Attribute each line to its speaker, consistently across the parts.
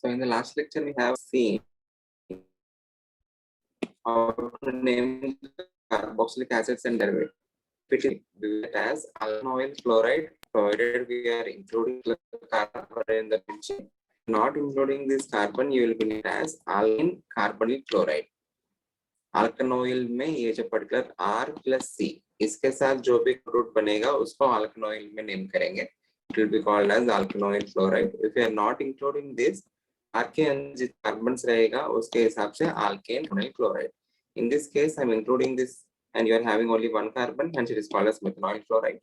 Speaker 1: So in the last lecture, we have seen how to name carboxylic acids and derivatives. We as alkanoyl chloride, provided we are including carbon in the chain. Not including this carbon, you will be named as alkane carbonyl chloride. अल्कनॉइल में ये जो particular R plus C इसके साथ जो भी root बनेगा उसको अल्कनॉइल में नेम करेंगे. It will be called as alkanoyl chloride. If you are not including this, R के अंदर जितने कार्बन्स रहेगा उसके हिसाब से alkane chloride. In this case, I am including this, and you are having only one carbon, hence it is called as methanol chloride.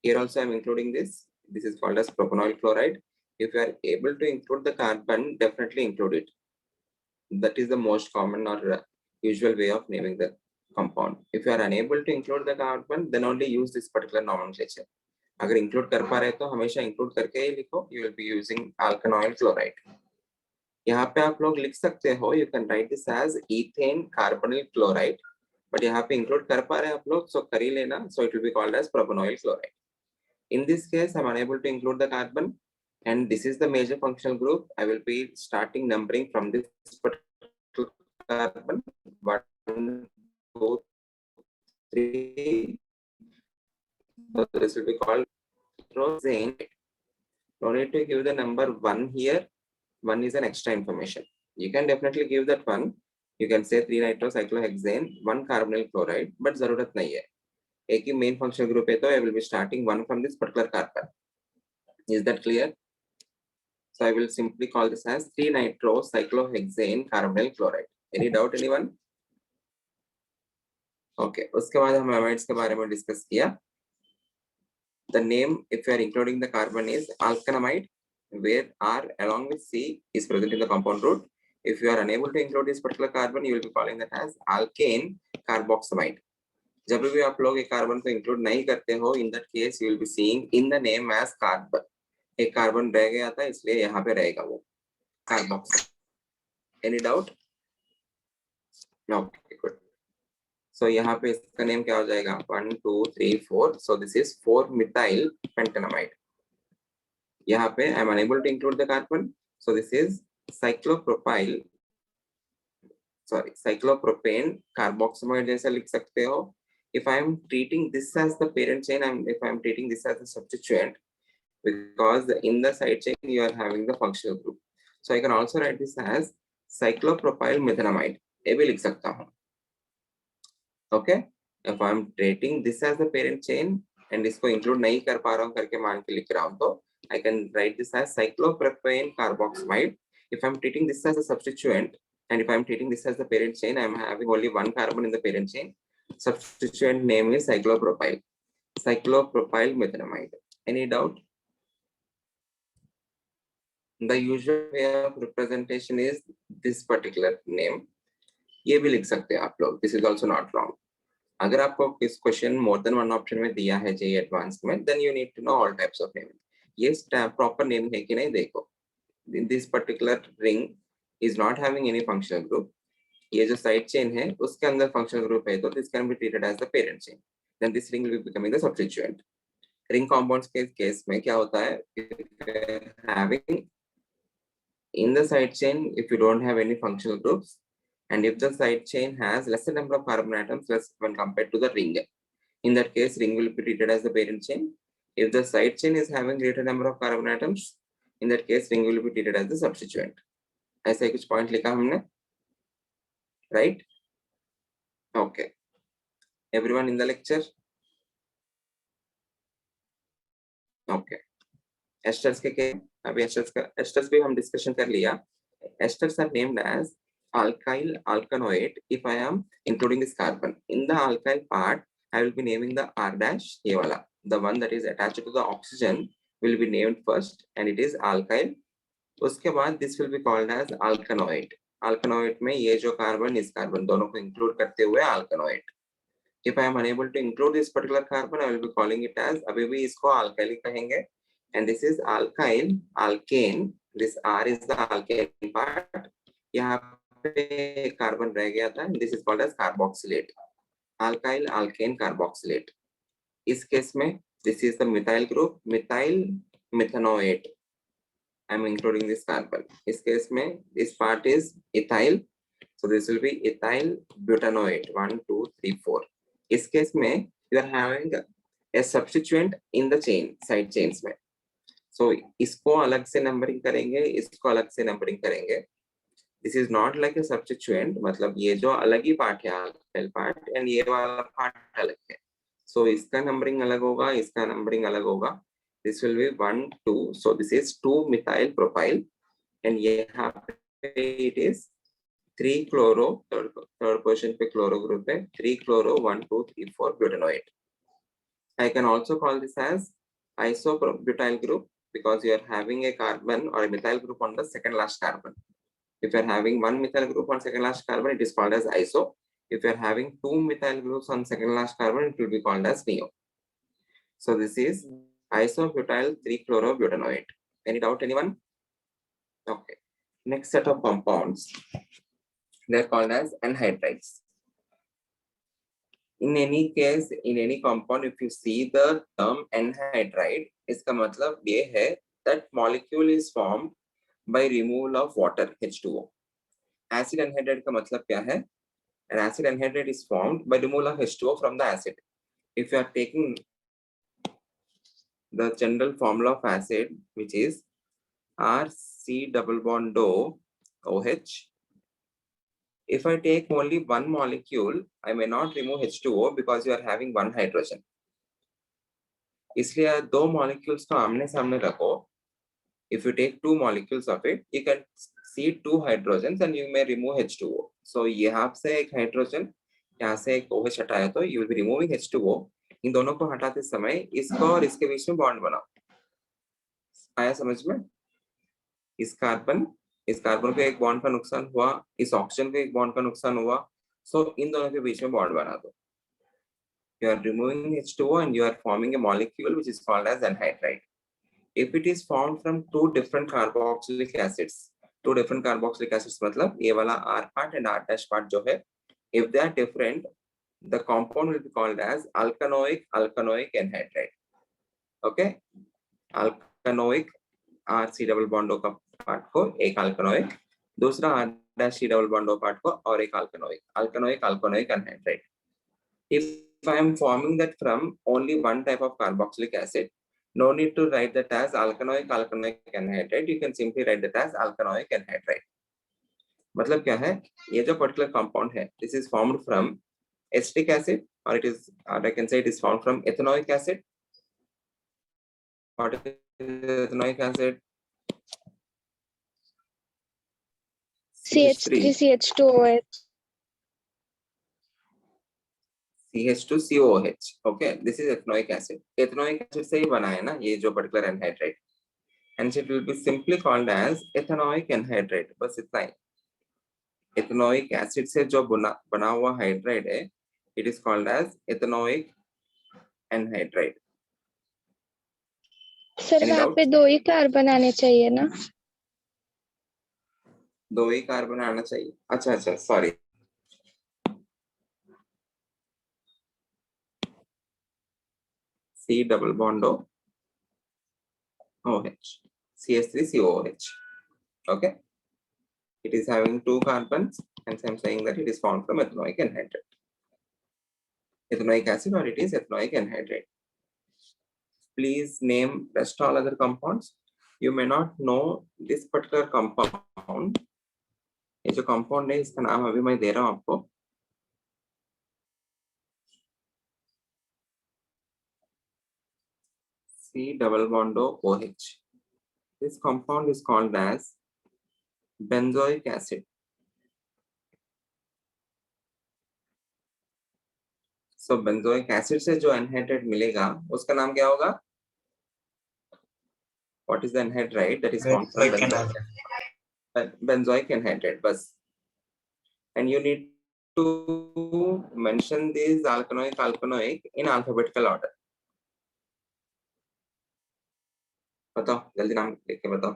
Speaker 1: Here also I am including this. This is called as propanol chloride. If you are able to include the carbon, definitely include it. That is the most common or usual way of naming the compound. If you are unable to include the carbon, then only use this particular nomenclature. अगर include कर पा रहे तो हमेशा include करके ही लिखो. You will be using alkanoyl chloride. यहाँ पे आप लोग लिख सकते हो. You can write this as ethane carbonyl chloride. But यहाँ पे include कर पा रहे आप लोग, so कर ही लेना. So it will be called as propanoyl chloride. In this case, I am unable to include the carbon, and this is the major functional group. I will be starting numbering from this particular carbon. 1, 2, 3. So this will be called nitrosane. No need to give the number 1 here. 1 is an extra information. You can definitely give that 1. You can say 3-nitrocyclohexane, 1 carbonyl chloride, but जरूरत नहीं है. एक ही main functional group है तो I will be starting 1 from this particular carbon. Is that clear? So I will simply call this as 3-nitrocyclohexane carbonyl chloride. Any doubt, anyone? Okay. उसके बाद हम amides के बारे में discuss किया. The name, if you are including the carbon, is alkanamide, where R along with C is present in the compound root. If you are unable to include this particular carbon, you will be calling that as alkane carboxamide. जब भी आप लोग एक carbon को include नहीं करते हो, in that case you will be seeing in the name as carbon. एक कार्बन रह गया था, इसलिए यहाँ पे रहेगा वो carbox. Any doubt? No. Okay, good. So यहाँ पे इसका नेम क्या हो जाएगा? 1, 2, 3, 4. So this is 4-methyl pentanamide. यहाँ पे I am unable to include the carbon. So this is cyclopropane carboxamide जैसा लिख सकते हो. If I am treating this as the parent chain, if I am treating this as a substituent, because in the side chain you are having the functional group. So I can also write this as cyclopropyl methanamide. ये भी लिख सकता हूँ. Okay. If I am treating this as the parent chain and इसको include नहीं कर पा रहा हूँ करके मान के लिख रहा हूँ तो I can write this as cyclopropane carboxamide. If I am treating this as a substituent and if I am treating this as the parent chain, I am having only one carbon in the parent chain. Substituent name is cyclopropyl methanamide. Any doubt? The usual way of representation is this particular name. ये भी लिख सकते हैं आप लोग. This is also not wrong. अगर आपको इस question more than one option में दिया है JEE Advanced में, then you need to know all types of naming. ये proper name है कि नहीं देखो. This particular ring is not having any functional group. ये जो side chain है उसके अंदर functional group है तो this can be treated as the parent chain. Then this ring will be becoming the substituent. Ring compounds के case में क्या होता है? Having in the side chain, if you don't have any functional groups, and if the side chain has lesser number of carbon atoms when compared to the ring, in that case, ring will be treated as the parent chain. If the side chain is having greater number of carbon atoms, in that case, ring will be treated as the substituent. ऐसा ही कुछ point लिखा हमने, right? Okay. Everyone in the lecture? Okay. Esters के अभी esters भी हम discussion कर लिया. Esters are named as alkyl alkanoate if I am including this carbon. In the alkyl part, I will be naming the R dash, ये वाला. The one that is attached to the oxygen will be named first and it is alkyl. उसके बाद this will be called as alkanoate. Alkanoate में ये जो carbon इस carbon दोनों को include करते हुए alkanoate. If I am unable to include this particular carbon, I will be calling it as, अभी भी इसको alkyl कहेंगे. And this is alkyl alkane. This R is the alkane part. यहाँ पे carbon रह गया था. This is called as carboxylate. Alkyl alkane carboxylate. इस case में this is the methyl group, methyl methanoate. I'm including this carbon. इस case में this part is ethyl, so this will be ethyl butanoate 1 2 3 4. इस case में you are having a substituent in the chain side chains में, so इसको अलग से numbering करेंगे, इसको अलग से numbering करेंगे. This is not like a substituent, मतलब ये जो अलग ही part है alkyl part and ये वाला part अलग है, so इसका numbering अलग होगा, इसका numbering अलग होगा. This will be 1 2, so this is 2 methyl propyl and यहाँ पे it is 3 chloro, third position पे chloro group है, 3 chloro 1 2 3 4 butanoate. I can also call this as isobutyl group because you are having a carbon or a methyl group on the second last carbon. If you are having one methyl group on second last carbon, it is called as iso. If you are having two methyl groups on second last carbon, it will be called as neo. So this is isobutyl 3-chlorobutanoate. Any doubt, anyone? Okay. Next set of compounds, they are called as anhydrides. In any case, in any compound, if you see the term anhydride, इसका मतलब ये है that molecule is formed by removal of water H2O. Acid anhydride का मतलब क्या है? An acid anhydride is formed by removal of H2O from the acid. If you are taking the general formula of acid, which is RC double bond O OH. If I take only one molecule, I may not remove H2O because you are having one hydrogen. इसलिए दो molecules को आमने सामने रखो. If you take two molecules of it, you can see two hydrogens and you may remove H2O. So यहाँ से एक hydrogen, यहाँ से एक OH हटाया तो you will be removing H2O. इन दोनों को हटाते समय इसको और इसके बीच में बॉन्ड बनाओ. आया समझ में? इस कार्बन को एक बॉन्ड का नुकसान हुआ, इस ऑक्सीजन को एक बॉन्ड का नुकसान हुआ, सो इन दोनों के बीच में बॉन्ड बना दो. You are removing H2O and you are forming a molecule which is called as anhydride. If it is formed from two different carboxylic acids मतलब ये वाला R part and R dash part जो है, if they are different, the compound will be called as alkanoic anhydride. Okay, alkanoic R C double bond O का part को एक अल्कनोइक, दूसरा R dash C double bond O part को और एक अल्कनोइक anhydride. If I am forming that from only one type of carboxylic acid, no need to write that as alkanoic anhydride. You can simply write that as alkanoic anhydride. मतलब क्या है? ये जो particular compound है, this is formed from acetic acid, or it is, or I can say it is formed from ethanoic acid. What is ethanoic acid?
Speaker 2: CH3CH2OH.
Speaker 1: CH2COOH. Okay, this is ethanoic acid. Ethanoic acid से ही बना है ना ये जो particular anhydride. And it will be simply called as ethanoic anhydride. बस इतना ही. Ethanoic acid से जो बना हुआ hydride है, it is called as ethanoic anhydride.
Speaker 2: Sir वहाँ पे दो ही कार्बन आने चाहिए ना?
Speaker 1: दो ही कार्बन आना चाहिए. अच्छा sorry. C double bond O OH, CH3COOH. Okay, it is having two carbons, and I'm saying that it is formed from ethanoic anhydride, ethanoic acid, or it is ethanoic anhydride. Please name rest all other compounds. You may not know this particular compound. ये जो compound है इसका नाम अभी मैं दे रहा हूँ आपको. C double bond O OH. This compound is called as benzoic acid. So benzoic acid से जो anhydride मिलेगा उसका नाम क्या होगा? What is the anhydride that is formed from benzoic anhydride? बस. And you need to mention these alkanoic in alphabetical order. बताओ जल्दी नाम लिख के बताओ.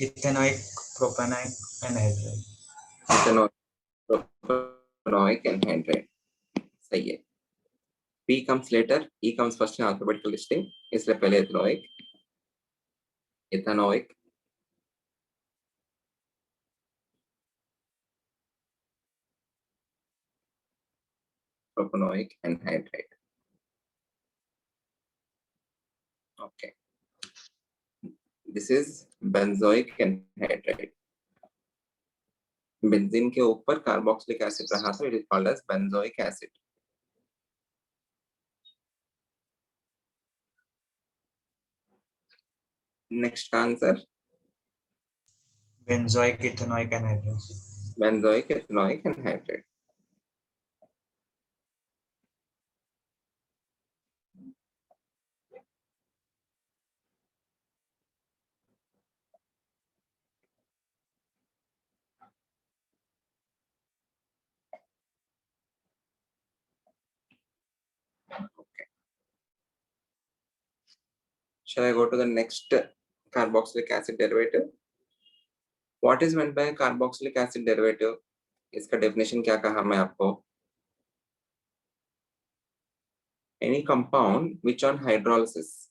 Speaker 3: Ethanoic, propanoic anhydride.
Speaker 1: Ethanoic, propanoic anhydride. सही है. P comes later, E comes first in alphabetical listing. इसलिए पहले ethanoic, ethanoic, propanoic anhydride. Okay. This is benzoic anhydride. Benzene के ऊपर कार्बोक्सिलिक एसिड रहा था, it is called as benzoic acid. Next का answer
Speaker 3: Benzoic ethanoic anhydride.
Speaker 1: Benzoic ethanoic anhydride. Okay. Shall I go to the next carboxylic acid derivative? What is meant by carboxylic acid derivative? इसका definition क्या कहा मैं आपको? Any compound which on hydrolysis,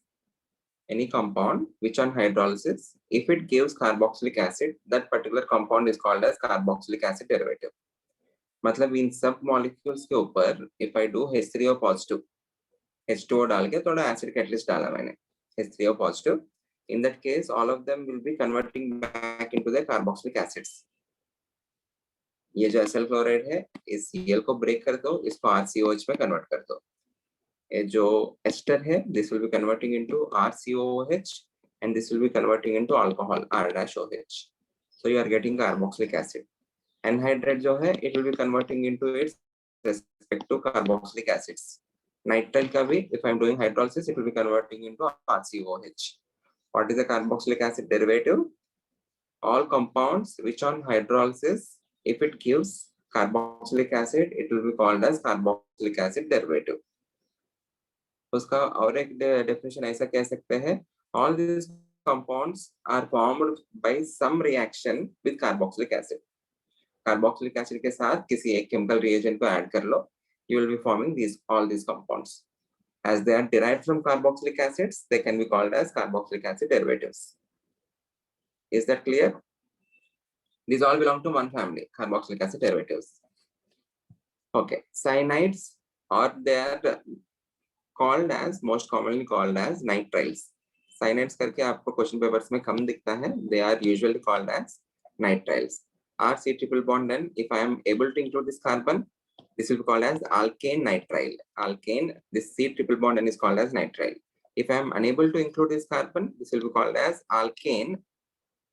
Speaker 1: if it gives carboxylic acid, that particular compound is called as carboxylic acid derivative. मतलब इन सब molecules के ऊपर if I do H3O positive, H2O डाल के थोड़ा एसिड कैटलिस्ट डाला मैंने, H3O positive. In that case, all of them will be converting back into the carboxylic acids. ये जो SL क्लोराइड है, इस Cl को ब्रेक कर दो, इसको RCOH में कन्वर्ट कर दो. ये जो एस्टर है, this will be converting into RCOOH and this will be converting into alcohol R-OH. So you are getting carboxylic acid. Anhydride जो है, it will be converting into its respective carboxylic acids. Nitrile का भी, if I am doing hydrolysis, it will be converting into RCOH. What is the carboxylic acid derivative? All compounds which on hydrolysis, if it gives carboxylic acid, it will be called as carboxylic acid derivative. उसका और एक definition ऐसा कह सकते हैं, all these compounds are formed by some reaction with carboxylic acid. Carboxylic acid के साथ किसी एक chemical reagent को add कर लो, you will be forming all these compounds. As they are derived from carboxylic acids, they can be called as carboxylic acid derivatives. Is that clear? These all belong to one family, carboxylic acid derivatives. Okay, cyanides, or they are called as, most commonly called as nitriles. Cyanides करके आपको question papers में कम दिखता है. They are usually called as nitriles. RC triple bond, and if I am able to include this carbon, this will be called as alkane nitrile. Alkane, this C triple bond and is called as nitrile. If I am unable to include this carbon, this will be called as alkane.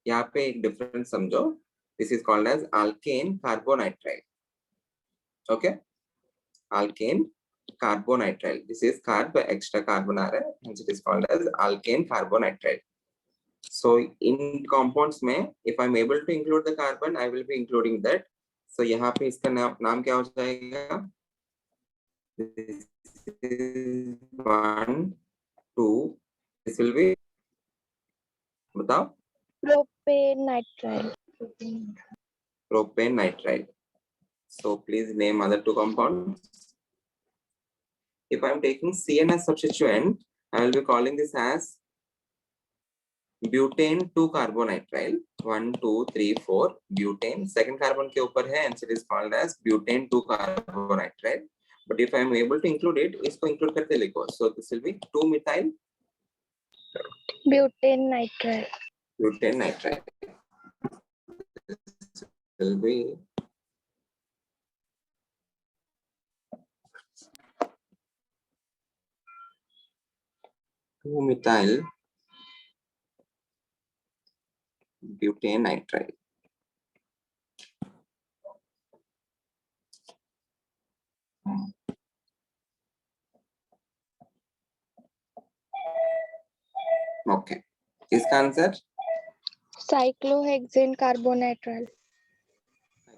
Speaker 1: यहाँ पे एक difference समझो. This is called as alkane carbonitrile. Okay, alkane carbonitrile. This is carb extra carbon आ रहा है, hence it is called as alkane carbonitrile. So in compounds में, if I am able to include the carbon, I will be including that. So यहाँ पे इसका नाम क्या हो जाएगा? This is 1, 2. This will be, बताओ.
Speaker 2: Propane nitrile.
Speaker 1: Propane nitrile. So please name other two compounds. If I am taking CN as substituent, I will be calling this as butane 2 carbonitrile. 1, 2, 3, 4 butane. Second carbon के ऊपर है, hence it is called as butane 2 carbonitrile. But if I am able to include it, इसको include करके लिखो. So this will be 2 methyl
Speaker 2: Butane nitrile.
Speaker 1: butane nitrile. This will be 2 methyl butane nitrile. Okay, इसका answer
Speaker 2: Cyclohexane carbonitrile.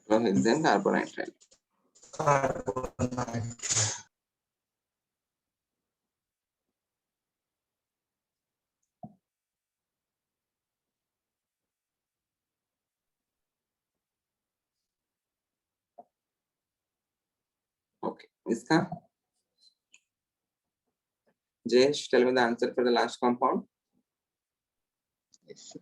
Speaker 1: cyclohexane carbonitrile.
Speaker 3: Carbonitrile.
Speaker 1: इसका Jayesh, tell me the answer for the last compound.
Speaker 4: Yes, sir.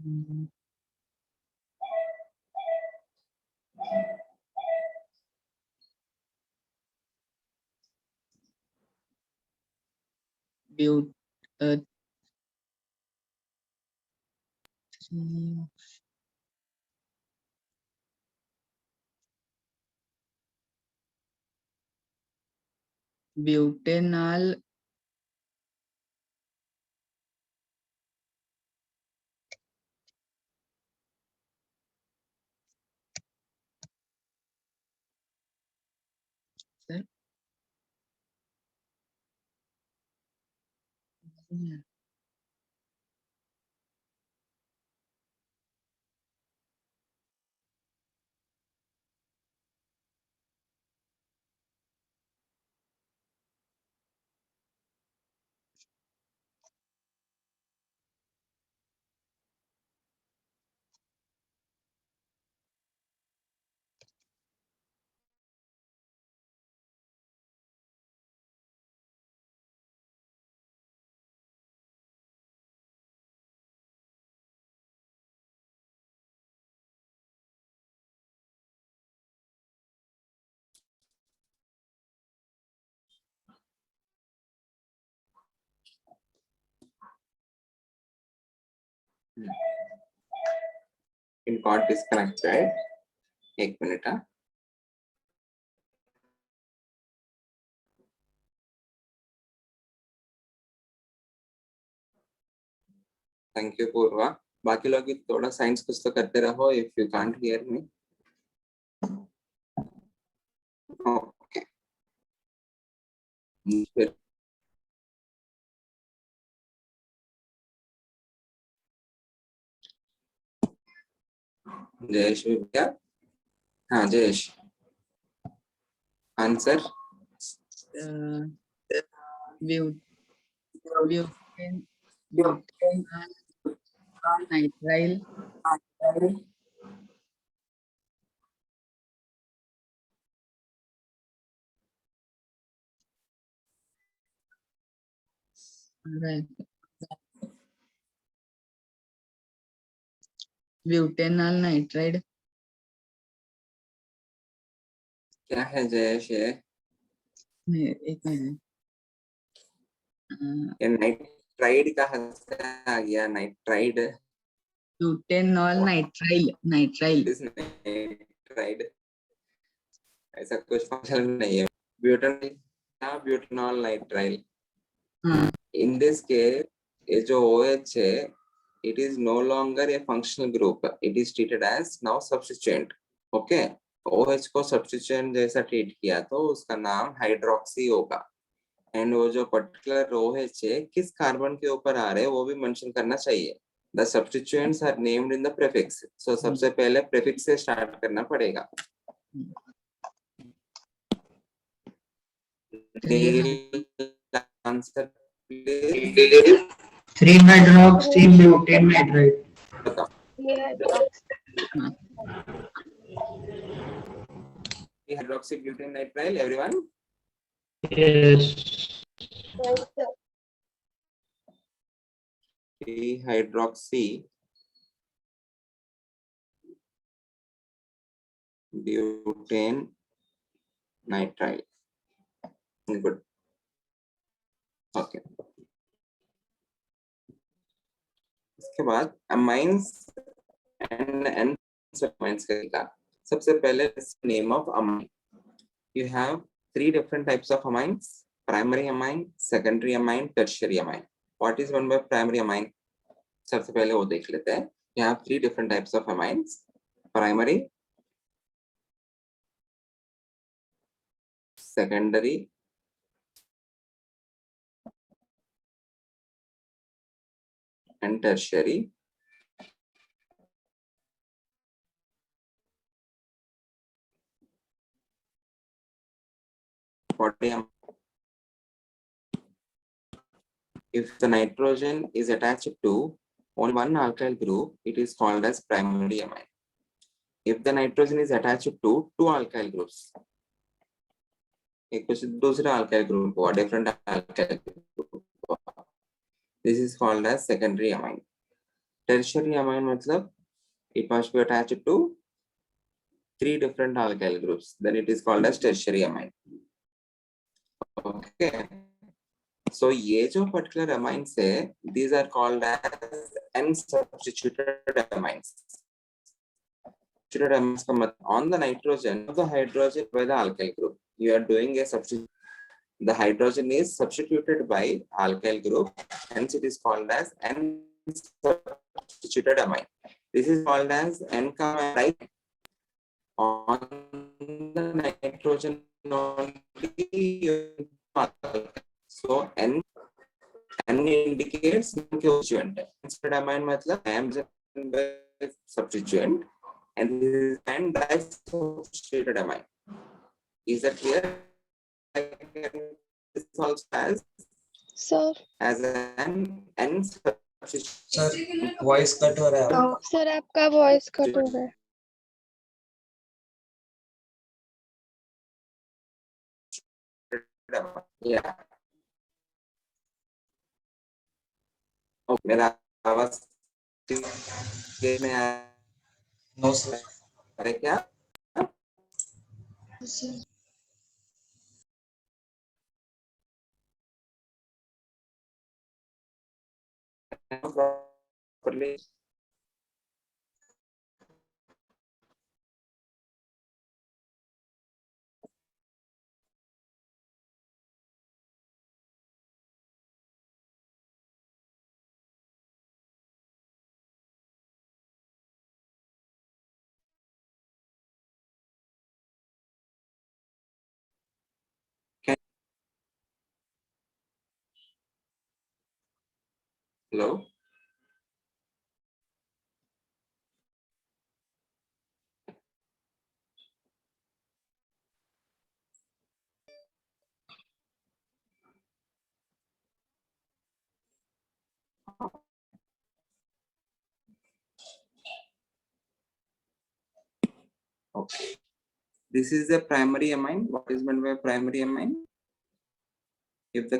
Speaker 4: Mm, But three- butanol sir. Yeah.
Speaker 1: In got disconnected. एक minute हाँ. Thank you पूर्वा. बाकी लोग भी थोड़ा science कुछ तो करते रहो. If you can't hear me. Okay. फिर जयेश भी क्या? हाँ Jayesh. Answer.
Speaker 4: But butanol nitrile right. Butanol nitride
Speaker 1: क्या है जयेश ये?
Speaker 4: एक मिनट
Speaker 1: ये नाइट्राइड कहाँ से आ गया? Nitride.
Speaker 4: butanol nitrile
Speaker 1: This nitride ऐसा कुछ फंक्शन नहीं है. ब्यूटानॉल या ब्यूटानॉल नाइट्राइल.
Speaker 4: हाँ
Speaker 1: In this case, ये जो OH है, it is no longer a functional group. It is treated as now substituent. Okay? OH को substituent जैसा treat किया तो उसका नाम हाइड्रोक्सी होगा. And वो जो particular OH है किस कार्बन के ऊपर आ रहे हैं वो भी मेंशन करना चाहिए. The substituents are named in the prefix. So सबसे पहले prefix से start करना पड़ेगा. Answer please.
Speaker 3: 3-hydroxybutane
Speaker 1: बताओ. Hydroxybutane nitrile, everyone.
Speaker 3: Yes.
Speaker 1: Hydroxy butane nitrile. Good. Okay. इसके बाद amines and amines का सबसे पहले name of amine. You have 3 different types of amines: primary amine, secondary amine, tertiary amine. What is one by primary amine? सबसे पहले वो देख लेते हैं. You have 3 different types of amines: primary, secondary, and tertiary. If the nitrogen is attached to only one alkyl group, it is called as primary amine. If the nitrogen is attached to two alkyl groups, एक कुछ दूसरा alkyl group हुआ, different alkyl group हुआ, this is called as secondary amine. Tertiary amine मतलब it must be attached to three different alkyl groups, then it is called as tertiary amine. Okay. So ये जो particular amines है, these are called as N-substituted amines. Substituted amines का मतलब on the nitrogen of the hydrogen by the alkyl group. You are doing a substitution. The hydrogen is substituted by alkyl group, hence it is called as N-substituted amine. This is called as N-amine on the nitrogen only. So N indicates constituent. Substituted amine मतलब amine substituent, and this is N disubstituted amine. Is that clear? This also
Speaker 2: Sir,
Speaker 1: as an N substitution.
Speaker 5: Sir voice cut हो रहा है
Speaker 2: sir आपका voice cut हो रहा है.
Speaker 1: Yeah. Okay, मेरा आवाज क्लियर में आ
Speaker 5: नो सर
Speaker 1: रहा है क्या? Properly. Hello. Okay. This is the primary amine. What is meant by primary amine? If the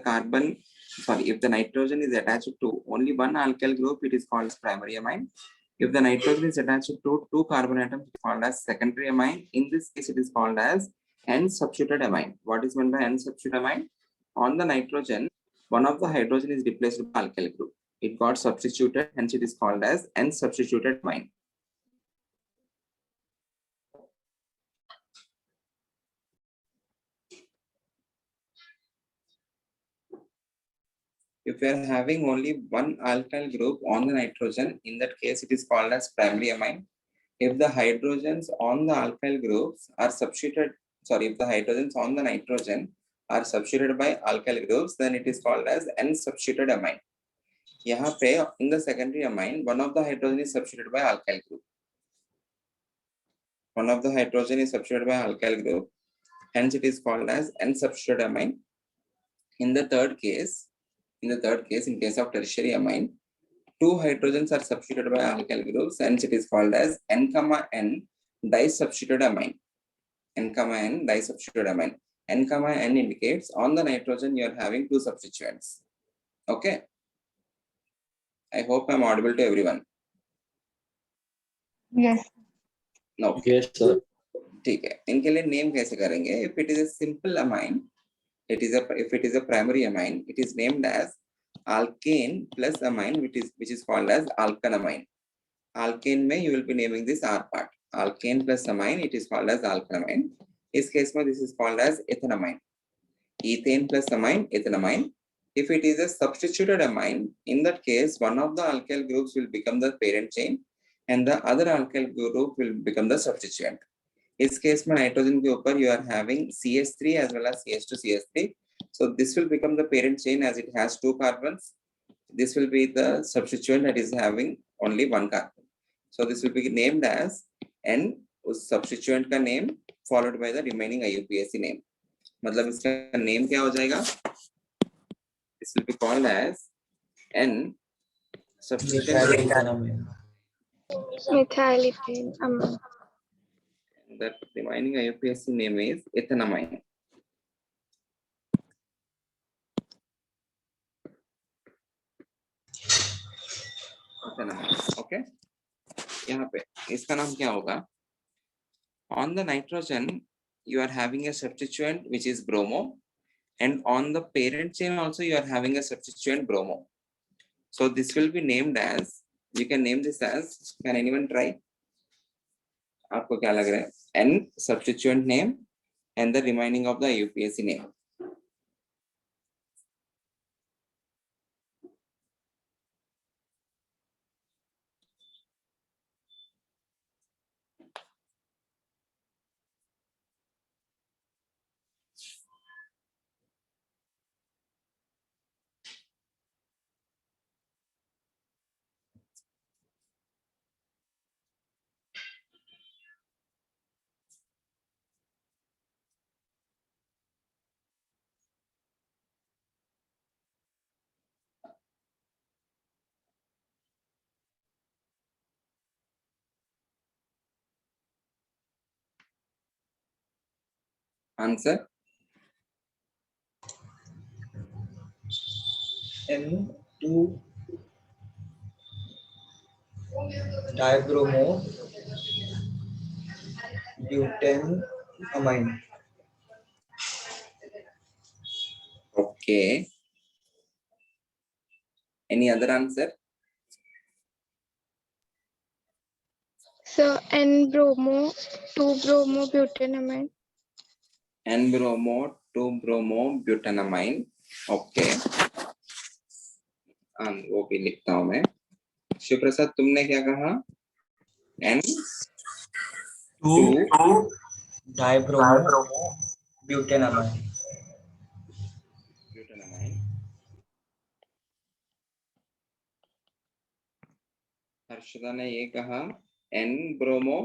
Speaker 1: nitrogen is attached to only one alkyl group, it is called as primary amine. If the nitrogen is attached to two carbon atoms, it is called as secondary amine. In this case, it is called as N-substituted amine. What is meant by N-substituted amine? On the nitrogen, one of the hydrogen is replaced by alkyl group. It got substituted, hence it is called as N-substituted amine. If we are having only one alkyl group on the nitrogen, in that case, it is called as primary amine. If the hydrogens on the alkyl groups are substituted, if the hydrogens on the nitrogen are substituted by alkyl groups, then it is called as N-substituted amine. यहाँ पे in the secondary amine, one of the hydrogen is substituted by alkyl group. One of the hydrogen is substituted by alkyl group, hence it is called as N-substituted amine. In the third case, in case of tertiary amine, two hydrogens are substituted by alkyl groups, hence it is called as N-N disubstituted amine. N-N disubstituted amine. N-N indicates on the nitrogen you are having two substituents. Okay. I hope I am audible to everyone.
Speaker 2: Yes.
Speaker 1: No.
Speaker 5: Yes sir
Speaker 1: ठीक है. इनके लिए name कैसे करेंगे? If it is a simple amine, if it is a primary amine, it is named as alkane plus amine, which is called as alkanamine. Alkane में you will be naming this R part. Alkane plus amine, it is called as alkanamine. इस case में this is called as ethanamine. Ethane plus amine, ethanamine. If it is a substituted amine, in that case, one of the alkyl groups will become the parent chain and the other alkyl group will become the substituent. इस case में nitrogen के ऊपर you are having CH3 as well as CH2CH3. So this will become the parent chain as it has two carbons. This will be the substituent that is having only one carbon. So this will be named as N, उस substituent का name followed by the remaining IUPAC name. मतलब इसका name क्या हो जाएगा? This will be called as N substituent
Speaker 5: Methyl
Speaker 2: Methylethane.
Speaker 1: that remaining IUPAC name is ethanamine. Okay, यहाँ पे इसका नाम क्या होगा? On the nitrogen you are having a substituent which is bromo, and on the parent chain also you are having a substituent bromo. So this will be named as, you can name this as, can anyone try? आपको क्या लग रहा है? N substituent name and the remaining of the IUPAC name. Answer?
Speaker 5: N2 dibromo butanamine.
Speaker 1: Okay. Any other answer?
Speaker 2: So N-bromo, 2-bromo-butanamine.
Speaker 1: N-bromo, 2-bromo-butanamine. Okay. वो भी लिखता हूं मैं. शिव प्रसाद तुमने क्या कहा? N2
Speaker 5: dibromo butanamine.
Speaker 1: butanamine. Harshada ने ये कहा N-bromo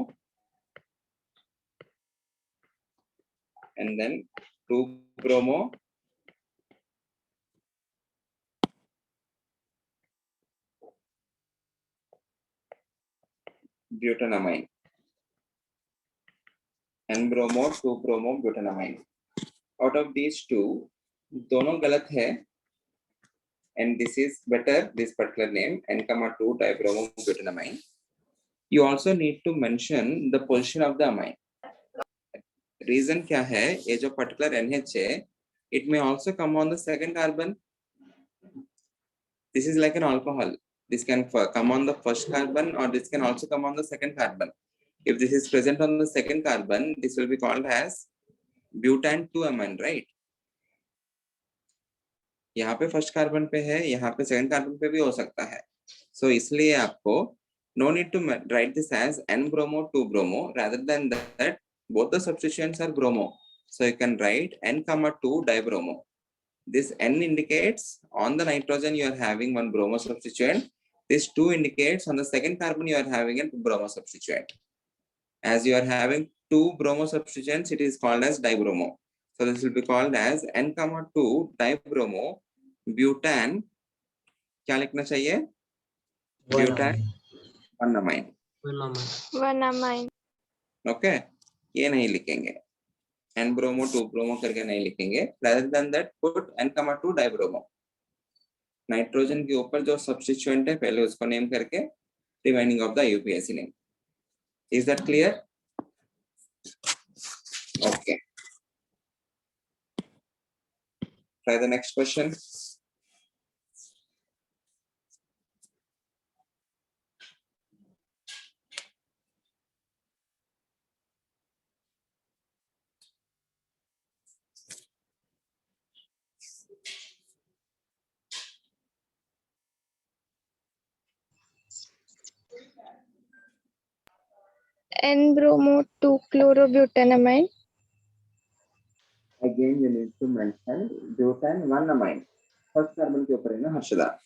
Speaker 1: and then 2-bromo butanamine. N-bromo, 2-bromo butanamine. Out of these two, दोनों गलत है, and this is better, this particular name, N-2 dibromo butanamine. You also need to mention the position of the amine. Reason क्या है? ये जो particular NH है, it may also come on the second carbon. This is like an alcohol. This can come on the first carbon, or this can also come on the second carbon. If this is present on the second carbon, this will be called as butan-2 amine, right? यहाँ पे first carbon पे है, यहाँ पे second carbon पे भी हो सकता है. So इसलिए आपको no need to write this as N-bromo, 2-bromo. Rather than that, both the substituents are bromo. So you can write N-2 dibromo. This N indicates on the nitrogen you are having one bromo substituent. This 2 indicates on the second carbon you are having a bromo substituent. As you are having 2 bromo substituents, it is called as dibromo. So this will be called as N-2 dibromo butan. क्या लिखना चाहिए? Butan 1 amine.
Speaker 2: 1-amine.
Speaker 1: Okay, ये नहीं लिखेंगे. N-bromo, 2-bromo करके नहीं लिखेंगे. Rather than that, put N-2 dibromo. Nitrogen के ऊपर जो सब्स्टिट्यूएंट है पहले उसको नेम करके remaining of the IUPAC name. Is that clear? Okay. Try the next question.
Speaker 2: N-bromo, 2-chlorobutanamine.
Speaker 1: Again you need to mention butan 1 amine. First carbon के ऊपर है ना Harshada?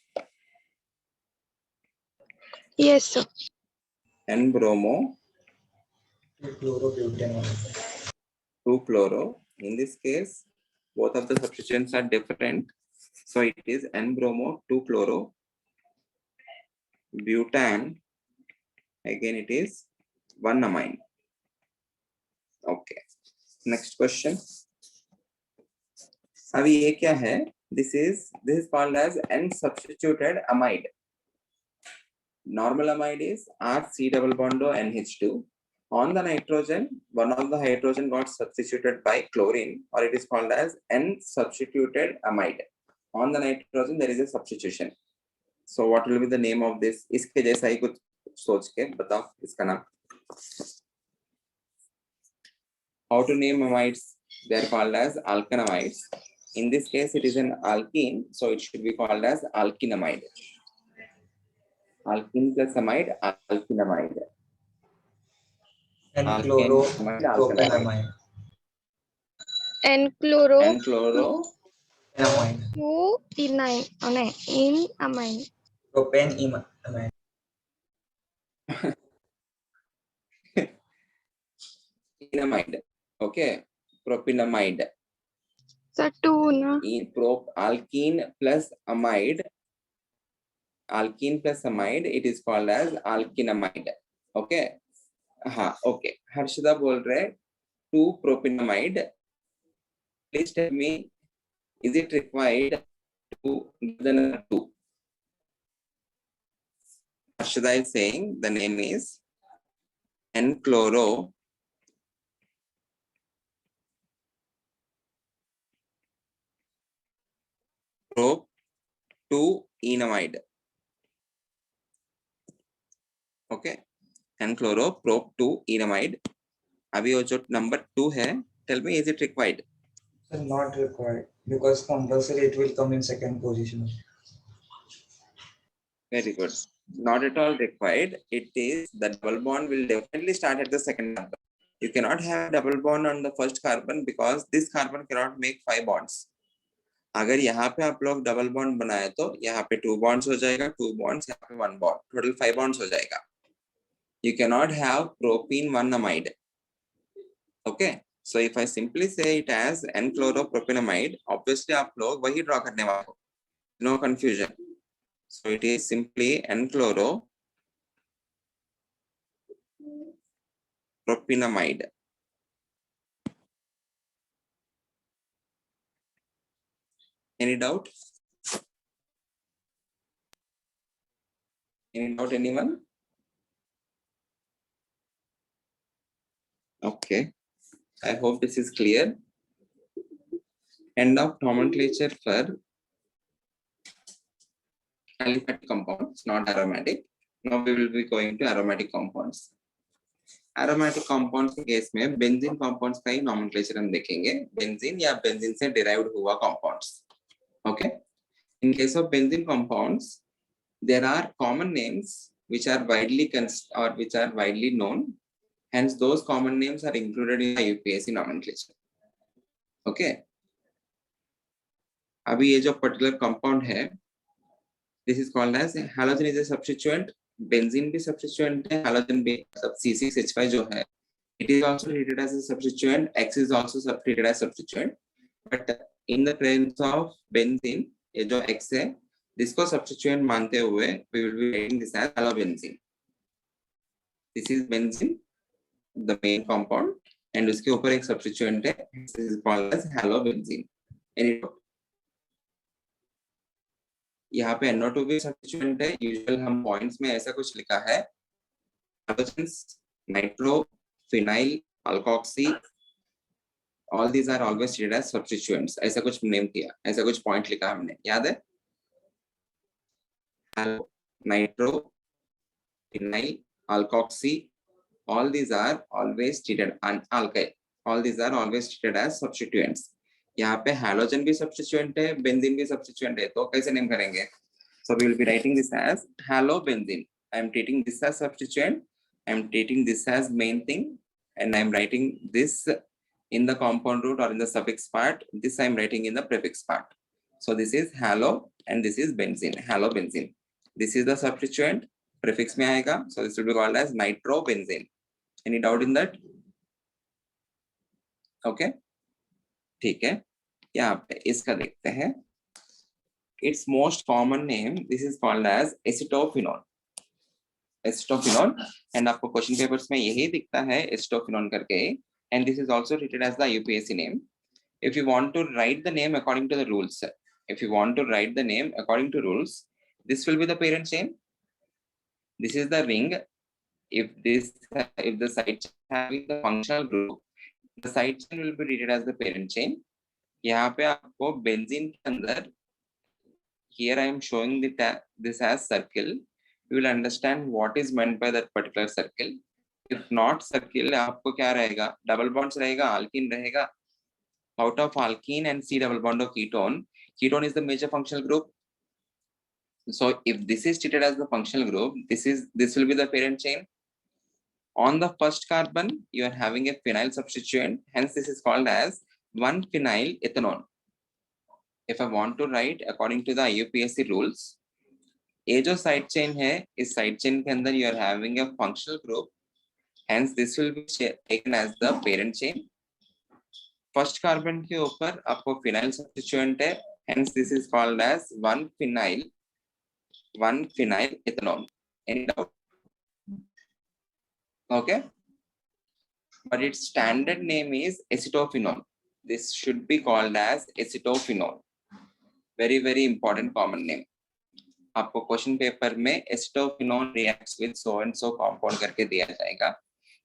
Speaker 2: Yes, sir.
Speaker 1: N-bromo,
Speaker 5: 2-chlorobutanamine.
Speaker 1: 2-chloro. In this case, both of the substituents are different. So it is N-bromo, 2-chloro butan, again it is 1-amine. Okay, next question. अभी ये क्या है? This is called as N-substituted amide. Normal amide is RC double bond O NH2. On the nitrogen, one of the hydrogen got substituted by chlorine, or it is called as N-substituted amide. On the nitrogen, there is a substitution. So what will be the name of this? इसके जैसा ही कुछ सोच के बताओ इसका नाम. How to name amides? They are called as alkanamides. In this case, it is an alkene, so it should be called as alkinamide. Alkene plus amide, alkinamide.
Speaker 5: And
Speaker 1: Alkanamide, alkanamide.
Speaker 2: And chloro
Speaker 1: And chloro,
Speaker 5: amine.
Speaker 2: 2 amine.
Speaker 5: Propanamide.
Speaker 1: enamide. Okay, propinamide.
Speaker 2: So 2 na.
Speaker 1: Alkene plus amide, it is called as alkinamide. Okay. हाँ, okay. Harshada बोल रहे 2 propinamide. Please tell me, is it required to give the number 2? Harshada is saying the name is N-chloro prop 2 enamide. Okay, N-chloro prop 2 enamide. अभी वो जो number 2 है, tell me, is it required?
Speaker 5: Not required because compulsory it will come in second position.
Speaker 1: Very good. Not at all required. It is the double bond will definitely start at the second carbon. You cannot have double bond on the first carbon because this carbon cannot make 5 bonds. अगर यहाँ पे आप लोग double bond बनाए तो यहाँ पे 2 bonds हो जाएगा, 2 bonds, यहाँ पे 1 bond, total 5 bonds हो जाएगा. You cannot have propene 1-amide. Okay, so if I simply say it as N-chloropropionamide, obviously आप लोग वही draw करने वाले हो. No confusion. So it is simply N-chloropropionamide. Any doubt? Any doubt, anyone? Okay, I hope this is clear. End of nomenclature for aliphatic compounds, not aromatic. Now we will be going to aromatic compounds. Aromatic compounds के case में benzene compounds का ही nomenclature हम देखेंगे. Benzene या benzene से derived हुआ compounds. Okay. In case of benzene compounds, there are common names which are widely known. Hence, those common names are included in the UPSC nomenclature. Okay. अभी ये जो particular compound है, this is called as halogen is a substituent. Benzene भी substituent है, halogen भी C6H5 जो है, it is also treated as a substituent. X is also treated as substituent. But in the presence of benzene, ये जो X है, जिसको substituent मानते हुए, we will be writing this as halobenzene. This is benzene, the main compound, and उसके ऊपर एक substituent है, this is called as halobenzene. Any doubt? यहाँ पे NO2 भी substituent है. Usual हम points में ऐसा कुछ लिखा है, halogens, nitro, phenyl, alkoxy, all these are always treated as substituents. ऐसा कुछ name किया, ऐसा कुछ point लिखा हमने, याद है? Nitro, phenyl, alkoxy, all these are always treated alkyl. All these are always treated as substituents. यहाँ पे halogen भी substituent है, benzene भी substituent है, तो कैसे name करेंगे? So we will be writing this as halobenzene. I am treating this as substituent. I am treating this as main thing, and I am writing this in the compound root or in the suffix part. This I am writing in the prefix part. So this is halo and this is benzene. Halobenzene. This is the substituent. Prefix में आएगा. So this will be called as nitrobenzene. Any doubt in that? Okay. ठीक है. यहाँ पे इसका देखते हैं. Its most common name, this is called as acetophenone. Acetophenone and आपको क्वेश्चन पेपर्स में यही दिखता है एसिटोफिनोन करके and this is also treated as the UPSC name if you want to write the name according to the rules if you want to write the name according to rules this will be the parent chain this is the ring if the side chain having the functional group the side chain will be treated as the parent chain यहाँ पे आपको benzene के अंदर here I am showing this as circle you will understand what is meant by that particular circle if not circle आपको क्या रहेगा double bonds रहेगा alkene रहेगा out of alkene and C double bond of ketone ketone is the major functional group so if this is treated as the functional group this will be the parent chain on the first carbon you are having a phenyl substituent hence this is called as 1-phenyl ethanol if I want to write according to the IUPAC rules ये जो side chain है इस side chain के अंदर you are having a functional group hence this will be taken as the parent chain first carbon के ऊपर आपको phenyl substituent है hence this is called as 1-phenyl ethanol any doubt okay but its standard name is acetophenone this should be called as acetophenone very very important common name आपको question paper में acetophenone reacts with so and so compound करके दिया जाएगा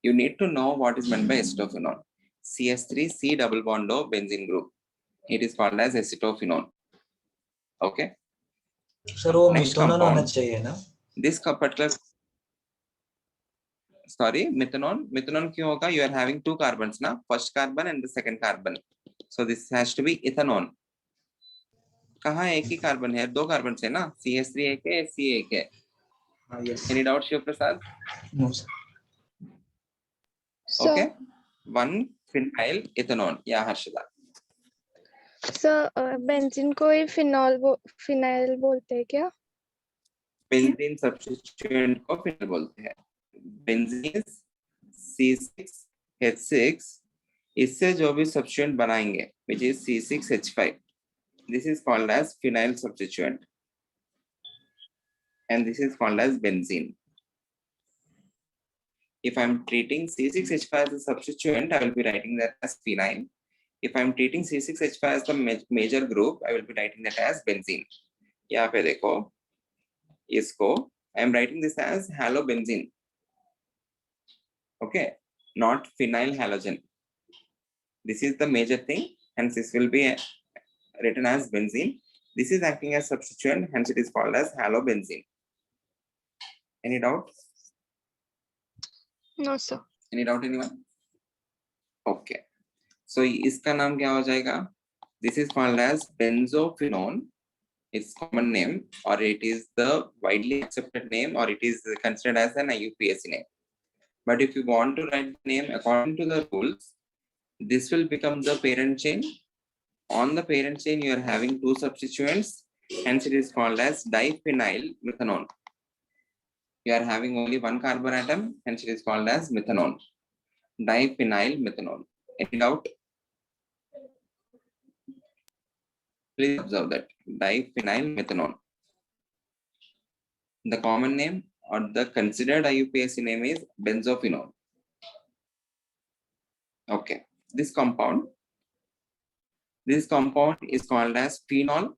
Speaker 1: you need to know what is meant by acetophenone CH3 C double bond O benzene group. It is called as acetophenone. Okay.
Speaker 5: Sir वो
Speaker 1: Next
Speaker 5: मिथोनॉल होना
Speaker 1: compound.
Speaker 5: चाहिए ना?
Speaker 1: This particular sorry methanol क्यों होगा? You are having two carbons ना, first carbon and the second carbon. So this has to be ethanol. कहाँ एक ही carbon है? दो कार्बन है ना? CH3 एक है, C एक है.
Speaker 5: Yes.
Speaker 1: Any doubt, Shiv Prasad?
Speaker 5: No sir.
Speaker 2: Sir,
Speaker 1: Okay. 1-phenyl ethanol. या हर्षदा.
Speaker 2: sir, बेंजीन को ही फिनाइल बोलते हैं क्या?
Speaker 1: बेंजीन सब्स्टिट्यूएंट को फिनाइल बोलते हैं. बेंजीन C6H6 इससे जो भी सब्स्टिट्यूएंट बनाएंगे which is C6H5 this is called as phenyl substituent and this is called as benzene. If I am treating C6H5 as a substituent I will be writing that as phenyl. If I am treating C6H5 as the major group I will be writing that as benzene. यहाँ पे देखो इसको I am writing this as halobenzene. Okay, not phenyl halogen. This is the major thing, hence this will be written as benzene. This is acting as substituent, hence it is called as halobenzene. Any doubt?
Speaker 2: No, sir.
Speaker 1: Any doubt, anyone? Okay. So इसका नाम क्या हो जाएगा? This is called as benzophenone. Its common name, or it is the widely accepted name, or it is considered as an IUPAC name. But if you want to write the name according to the rules, this will become the parent chain. On the parent chain, you are having two substituents, hence it is called as diphenyl methanol. You are having only one carbon atom, hence it is called as methanol. Diphenyl methanol. Any doubt? Please observe that diphenyl methanol. The common name or the considered IUPAC name is benzophenone. Okay, this compound is called as phenol.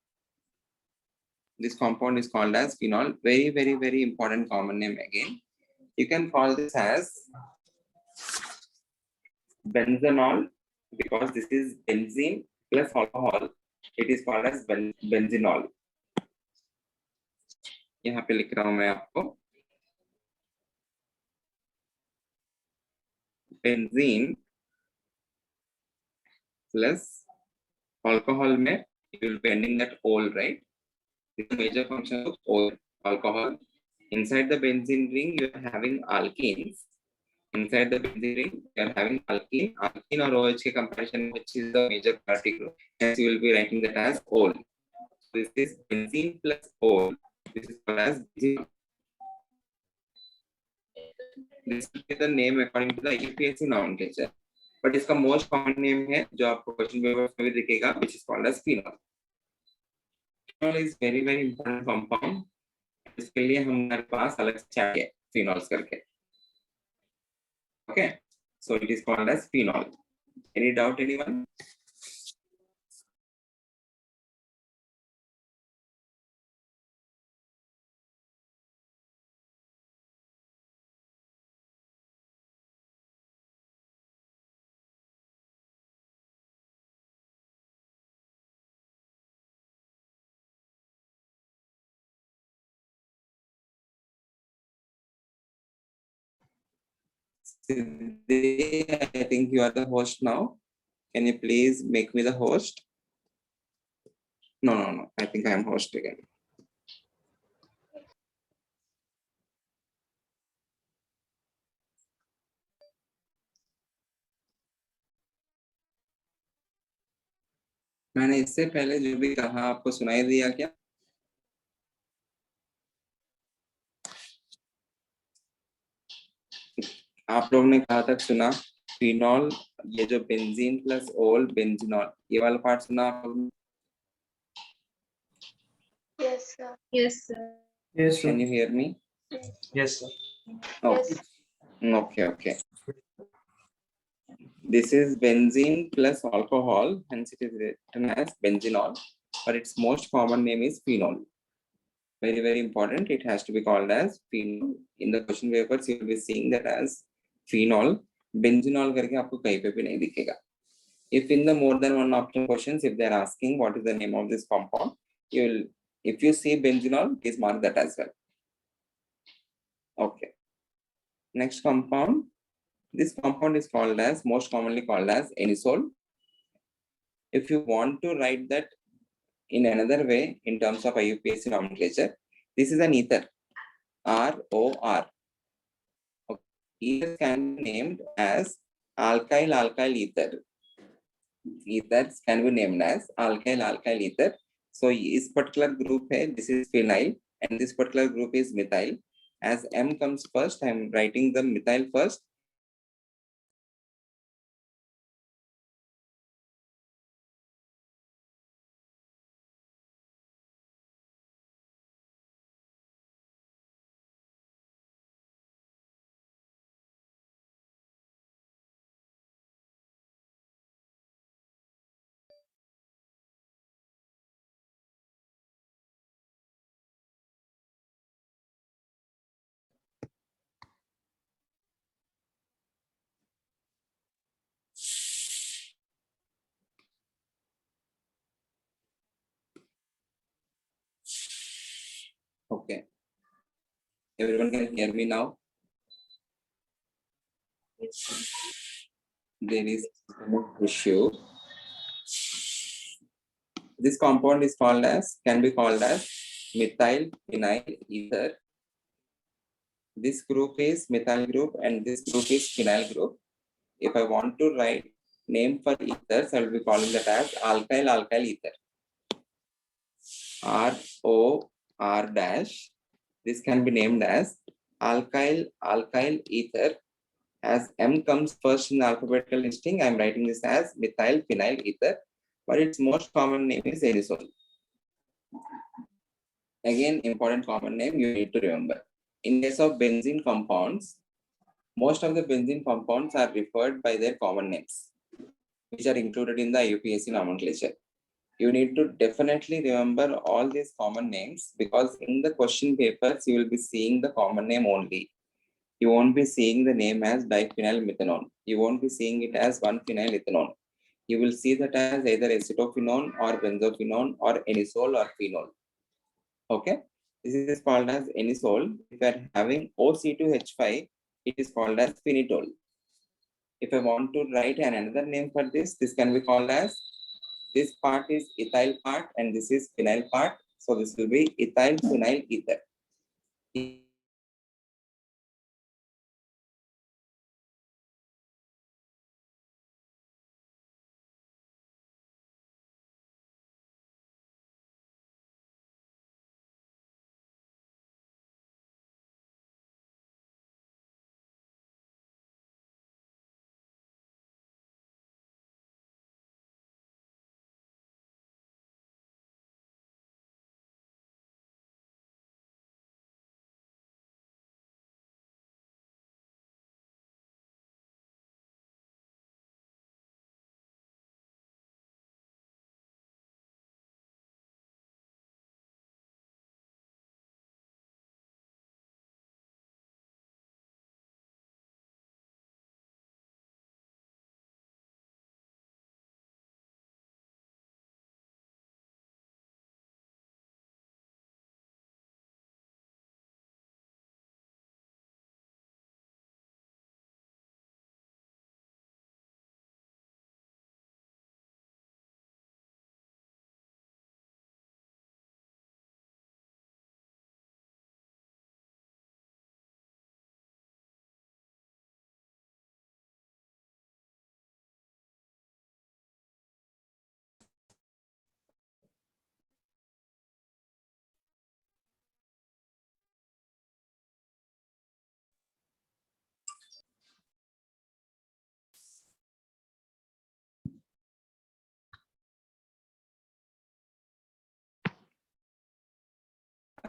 Speaker 1: This compound is called as phenol. Very, very, very important common name again. You can call this as benzenol because this is benzene plus alcohol. It is called as benzenol. यहाँ पे लिख रहा हूं मैं आपको benzene plus alcohol में you will be ending that ol, right? This is major function of ol, alcohol. Inside the benzene ring you are having alkenes. Inside the benzene ring you are having alkene or OH के comparison which is the major particle. Hence you will be writing that as ol. This is benzene plus ol. This is called as benzene. This is the name according to the IUPAC nomenclature. But इसका most common name है जो आपको question paper में भी दिखेगा, which is called as phenol. Phenol is very very important compound. इसके लिए हमारे पास अलग से चाहिए. phenols करके. Okay, so it is called as phenol. Any doubt, anyone? Siddhi, I think you are the host now. Can you please make me the host? No. I think I am host again. मैंने इससे पहले जो भी कहा आपको सुनाई दिया क्या? आप लोगों ने कहा तक सुना? फिनॉल, ये जो बेंजीन प्लस ओल बेंजीनॉल, ये वाला पार्ट सुना आप लोगों ने?
Speaker 2: Yes, sir.
Speaker 6: Yes, sir.
Speaker 3: Yes, sir.
Speaker 1: Can you hear me?
Speaker 5: Yes, sir.
Speaker 1: Okay. Okay. This is benzene plus alcohol, hence it is written as benzenol, but its most common name is phenol. Very important. It has to be called as phenol. In the question papers, you will be seeing that as phenol. Benzenol करके आपको कहीं पे भी नहीं दिखेगा. If in the more than one option questions, if they are asking what is the name of this compound, you will, if you see benzenol, please mark that as well. Okay. Next compound. This compound is called as, most commonly called as anisole. If you want to write that in another way, in terms of IUPAC nomenclature, this is an ether, ROR. Okay. Ether can be named as alkyl ether. Ethers can be named as alkyl ether. So this particular group है, this is phenyl, and this particular group is methyl. As M comes first, I am writing the methyl first. Okay. Everyone can hear me now? There is no issue. This compound is called as, can be called as methyl phenyl ether. This group is methyl group and this group is phenyl group. If I want to write name for ethers, I will be calling that as alkyl ether. ROR dash. This can be named as alkyl ether. As M comes first in the alphabetical listing, I am writing this as methyl phenyl ether, but its most common name is anisole. Again, important common name you need to remember. In case of benzene compounds, most of the benzene compounds are referred by their common names, which are included in the IUPAC nomenclature. You need to definitely remember all these common names, because in the question papers, you will be seeing the common name only. You won't be seeing the name as diphenylmethanol. You won't be seeing it as 1-phenylethanol. You will see that as either acetophenone or benzophenone or anisole or phenol. Okay, this is called as anisole. If you are having OC2H5, it is called as phenitol. If I want to write another name for this, this can be called as, this part is ethyl part and this is phenyl part. So this will be ethyl phenyl ether.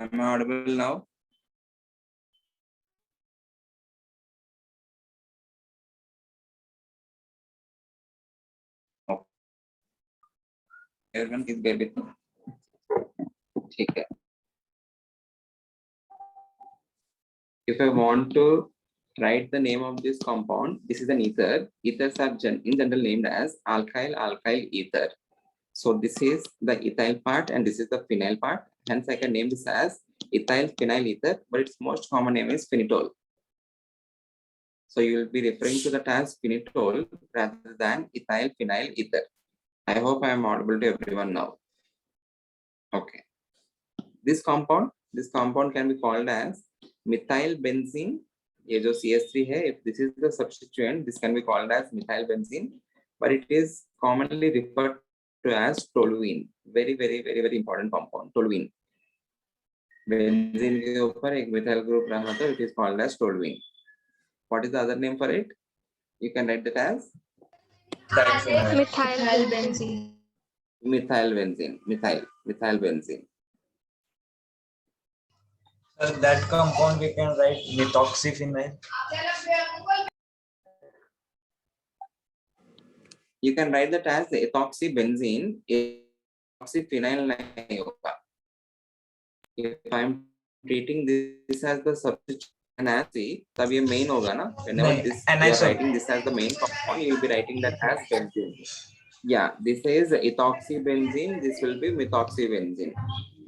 Speaker 1: Am I audible now? Okay. Everyone please bear with me. ठीक है. If I want to write the name of this compound, this is an ether. Ethers are in general named as alkyl ether. So this is the ethyl part and this is the phenyl part. Hence I can name this as ethyl phenyl ether, but its most common name is phenitol. So you will be referring to that as phenitol rather than ethyl phenyl ether. I hope I am audible to everyone now. Okay. This compound can be called as methyl benzene. ये जो CH3 है, if this is the substituent, this can be called as methyl benzene, but it is commonly referred to as toluene. Very important compound, toluene. Benzene के ऊपर एक methyl group रहा तो it is called as toluene. What is the other name for it? You can write that as
Speaker 2: Methyl
Speaker 6: benzene.
Speaker 1: methyl benzene.
Speaker 5: So that compound we can write methoxyphenyl.
Speaker 1: You can write that as ethoxybenzene. Ethoxyphenyl नहीं होगा. If I am treating this as the substituent NaC, तब ये main होगा ना. Whenever this you are writing this as the main compound, you will be writing that as benzene. Yeah, this is ethoxybenzene. This will be methoxybenzene.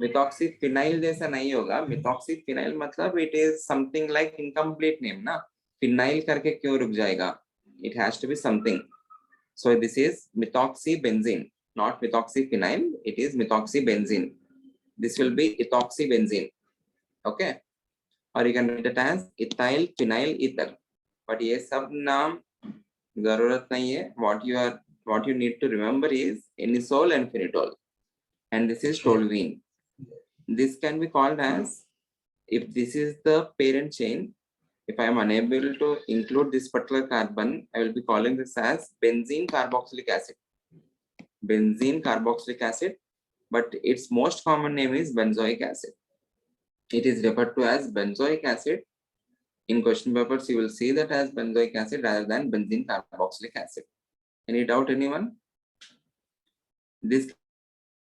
Speaker 1: Methoxyphenyl जैसा नहीं होगा. Methoxyphenyl मतलब it is something like incomplete name ना. Phenyl करके क्यों रुक जाएगा? It has to be something. So this is methoxybenzene, not methoxyphenyl. It is methoxybenzene. This will be ethoxybenzene. Okay. Or you can write it as ethyl phenyl ether. But ये सब नाम जरूरत नहीं है. What you need to remember is anisole and phenitol, and this is toluene. This can be called as, if this is the parent chain, if I am unable to include this particular carbon, I will be calling this as benzene carboxylic acid. Benzene carboxylic acid, but its most common name is benzoic acid. It is referred to as benzoic acid. In question papers, you will see that as benzoic acid rather than benzene carboxylic acid. Any doubt, anyone? This can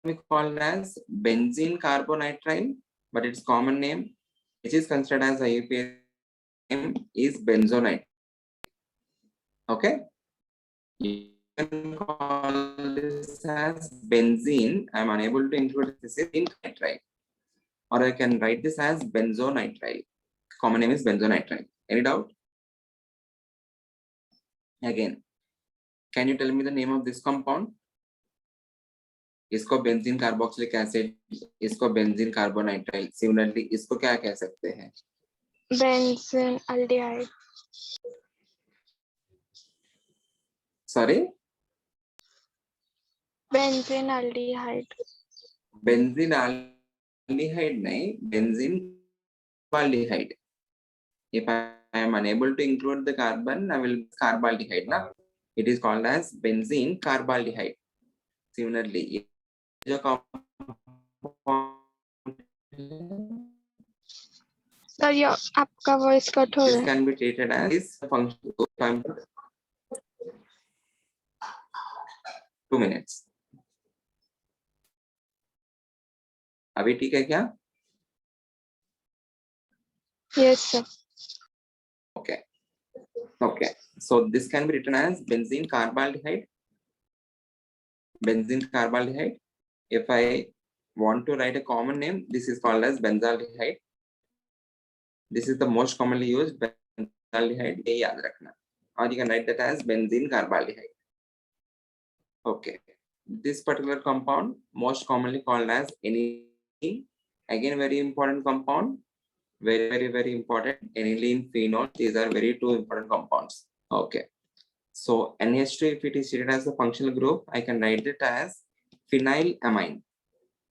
Speaker 1: be called as benzene carbonitrile, but its common name, which is considered as IUPAC name, is benzonite. Okay? You can call this as benzene. I am unable to include this in nitrile. Or I can write this as benzonitrile. Common name is benzonitrile. Any doubt? Again, can you tell me the name of this compound? इसको benzene carboxylic acid, इसको benzene carbonitrile. Similarly इसको क्या कह सकते हैं?
Speaker 2: benzene aldehyde.
Speaker 1: Sorry?
Speaker 2: Benzene aldehyde.
Speaker 1: Benzene aldehyde नहीं, benzene carbaldehyde. If I am unable to include the carbon, I will carbaldehyde ना. It is called as benzene carbaldehyde. Similarly, जो
Speaker 2: Sir, आपका voice cut हो रहा
Speaker 1: this
Speaker 2: है.
Speaker 1: can be treated as this function. 2 minutes. अभी ठीक है क्या?
Speaker 2: Yes, sir.
Speaker 1: Okay. So this can be written as benzene carbaldehyde. Benzene carbaldehyde. If I want to write a common name, this is called as benzaldehyde. This is the most commonly used benzaldehyde. ये याद रखना. Or you can write that as benzene carbaldehyde. Okay. This particular compound most commonly called as aniline. Again, very important compound. Very important. Aniline, phenol. These are very two important compounds. Okay. So NH2, if it is treated as a functional group, I can write it as phenylamine.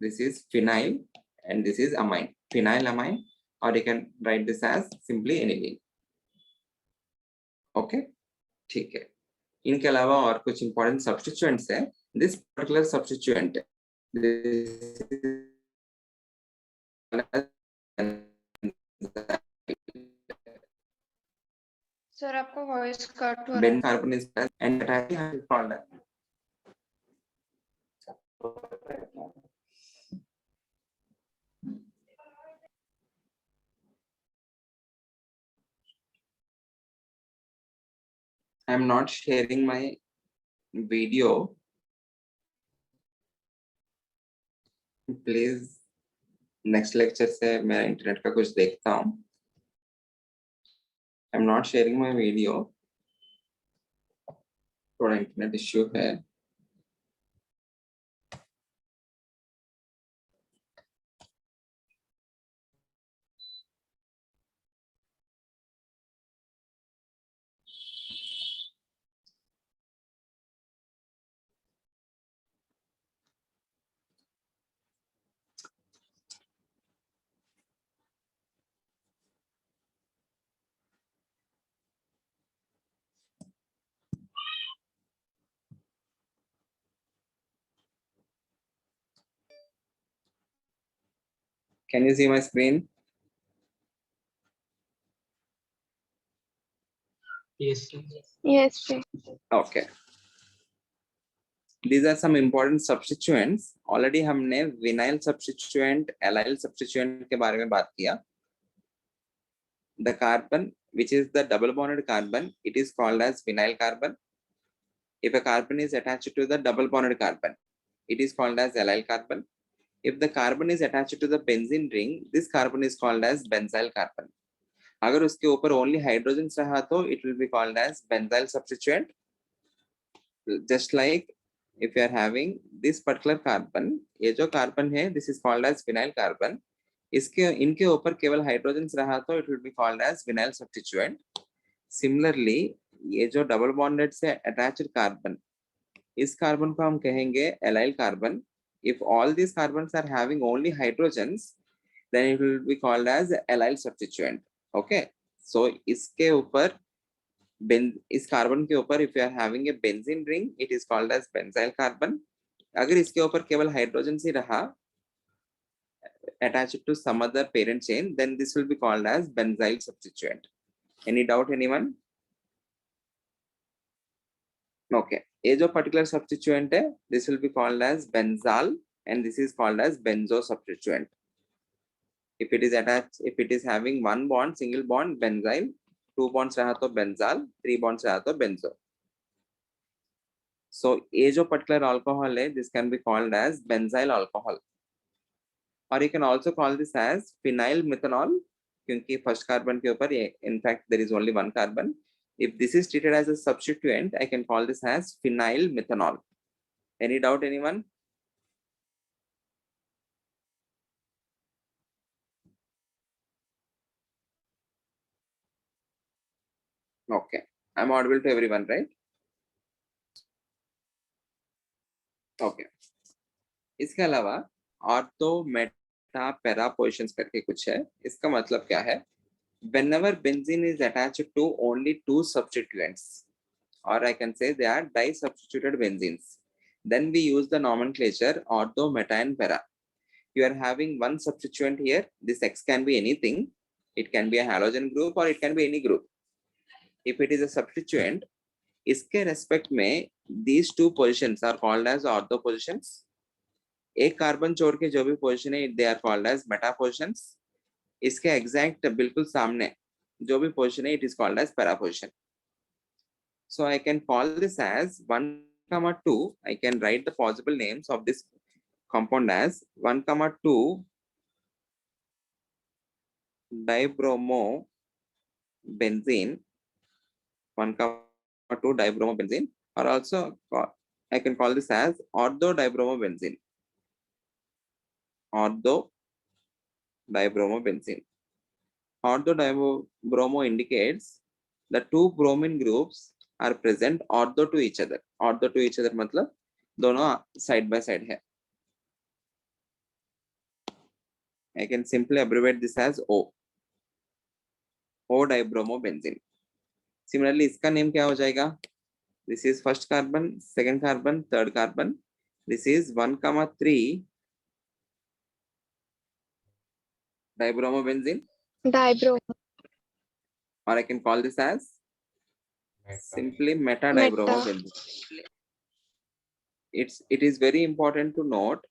Speaker 1: This is phenyl and this is amine. Phenylamine, or you can write this as simply aniline. Okay. ठीक है. इनके अलावा और कुछ important substituents है. This particular substituent, this is
Speaker 2: sir आपका voice cut हो रहा
Speaker 1: When
Speaker 2: है.
Speaker 1: carbon is present and attaching is called as I am not sharing my video. Please next lecture से मैं इंटरनेट का कुछ देखता हूँ. I am not sharing my video. थोड़ा इंटरनेट इश्यू है. Can you see my screen?
Speaker 3: Yes, sir.
Speaker 2: Yes, sir.
Speaker 1: Okay. These are some important substituents. Already हमने vinyl substituent, allyl substituent के बारे में बात किया. The carbon, which is the double bonded carbon, it is called as vinyl carbon. If a carbon is attached to the double bonded carbon, it is called as allyl carbon. If the carbon is attached to the benzene ring, this carbon is called as benzyl carbon. अगर उसके ऊपर only hydrogens रहा तो it will be called as benzyl substituent. Just like if you are having this particular carbon, ये जो carbon है, this is called as vinyl carbon. इसके इनके ऊपर केवल hydrogens रहा तो it will be called as vinyl substituent. Similarly, ये जो double bonded से attached carbon, इस carbon को हम कहेंगे allyl carbon. If all these carbons are having only hydrogens, then it will be called as allyl substituent. Okay, so इसके ऊपर इस कार्बन के ऊपर if you are having a benzene ring, it is called as benzyl carbon. अगर इसके ऊपर केवल hydrogen ही रहा attached to some other parent chain, then this will be called as benzyl substituent. Any doubt, anyone? Okay, ये जो particular substituent है, this will be called as benzal and this is called as benzo substituent. If it is attached, if it is having one bond, single bond, benzyl, two bonds रहा तो benzal, three bonds रहा तो benzo. So ये जो particular alcohol है, this can be called as benzyl alcohol. Or you can also call this as phenyl methanol, क्योंकि first carbon के ऊपर in fact there is only one carbon. If this is treated as a substituent, I can call this as phenyl methanol. Any doubt, anyone? Okay, I'm audible to everyone, right? Okay. इसके अलावा ortho Meta para positions करके कुछ है. इसका मतलब क्या है? Whenever benzene is attached to only two substituents, or I can say they are disubstituted benzenes, then we use the nomenclature ortho, meta and para. You are having one substituent here. This X can be anything. It can be a halogen group or it can be any group. If it is a substituent, इसके respect में these two positions are called as ortho positions. एक carbon छोड़ के जो भी position है, they are called as meta positions. इसके exact बिल्कुल सामने जो भी पोजीशन है, it is called as para position. So I can call this as 1,2. I can write the possible names of this compound as 1,2 dibromo benzene, 1,2 dibromo benzene, or also I can call this as ortho dibromo benzene. Ortho dibromo benzene. Ortho dibromo indicates the two bromine groups are present ortho to each other. Ortho to each other मतलब दोनों side by side है. I can simply abbreviate this as O. O dibromobenzene. Similarly, इसका name क्या हो जाएगा? This is first carbon, second carbon, third carbon. This is 1,3 Dibromobenzene,
Speaker 2: Dibromo.
Speaker 1: or I can call this as simply
Speaker 2: Meta.
Speaker 1: meta-dibromobenzene. It is very important to note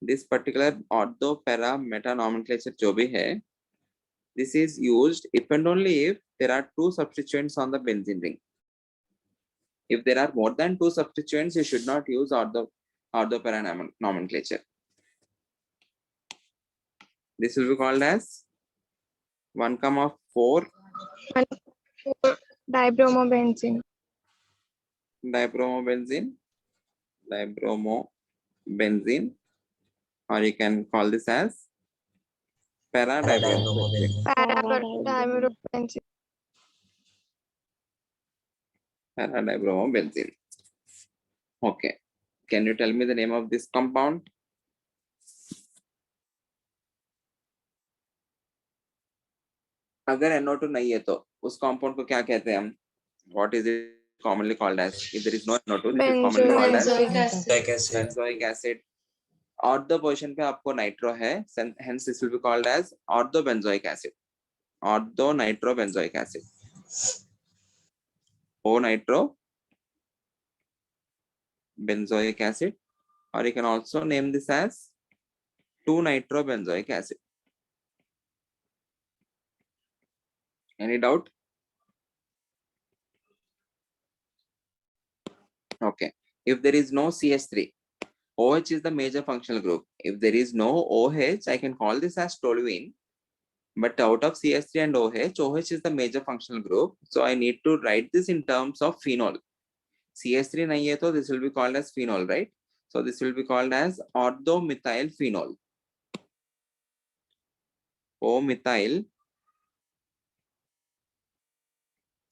Speaker 1: this particular ortho para meta nomenclature जो भी है, this is used if and only if there are two substituents on the benzene ring. If there are more than two substituents, you should not use ortho para nomenclature. This will be called as 1,4
Speaker 2: Dibromobenzene.
Speaker 1: dibromobenzene, or you can call this as para-dibromobenzene.
Speaker 2: Dibromobenzene.
Speaker 1: Para-dibromobenzene. Okay. Can you tell me the name of this compound? अगर NO2 नहीं है तो उस compound को क्या कहते हैं हम? What is it commonly called as? If there is no NO2, this is commonly called as benzoic acid. Ortho position पे आपको nitro है, hence this will be called as orthobenzoic acid. Ortho-nitrobenzoic acid. O-nitro-benzoic acid, or you can also name this as 2-nitrobenzoic acid. Any doubt? Okay. If there is no CH3, OH is the major functional group. If there is no OH, I can call this as toluene. But out of CH3 and OH is the major functional group. So I need to write this in terms of phenol. CH3 nahi hai, so this will be called as phenol, right? So this will be called as orthomethyl phenol. O-methyl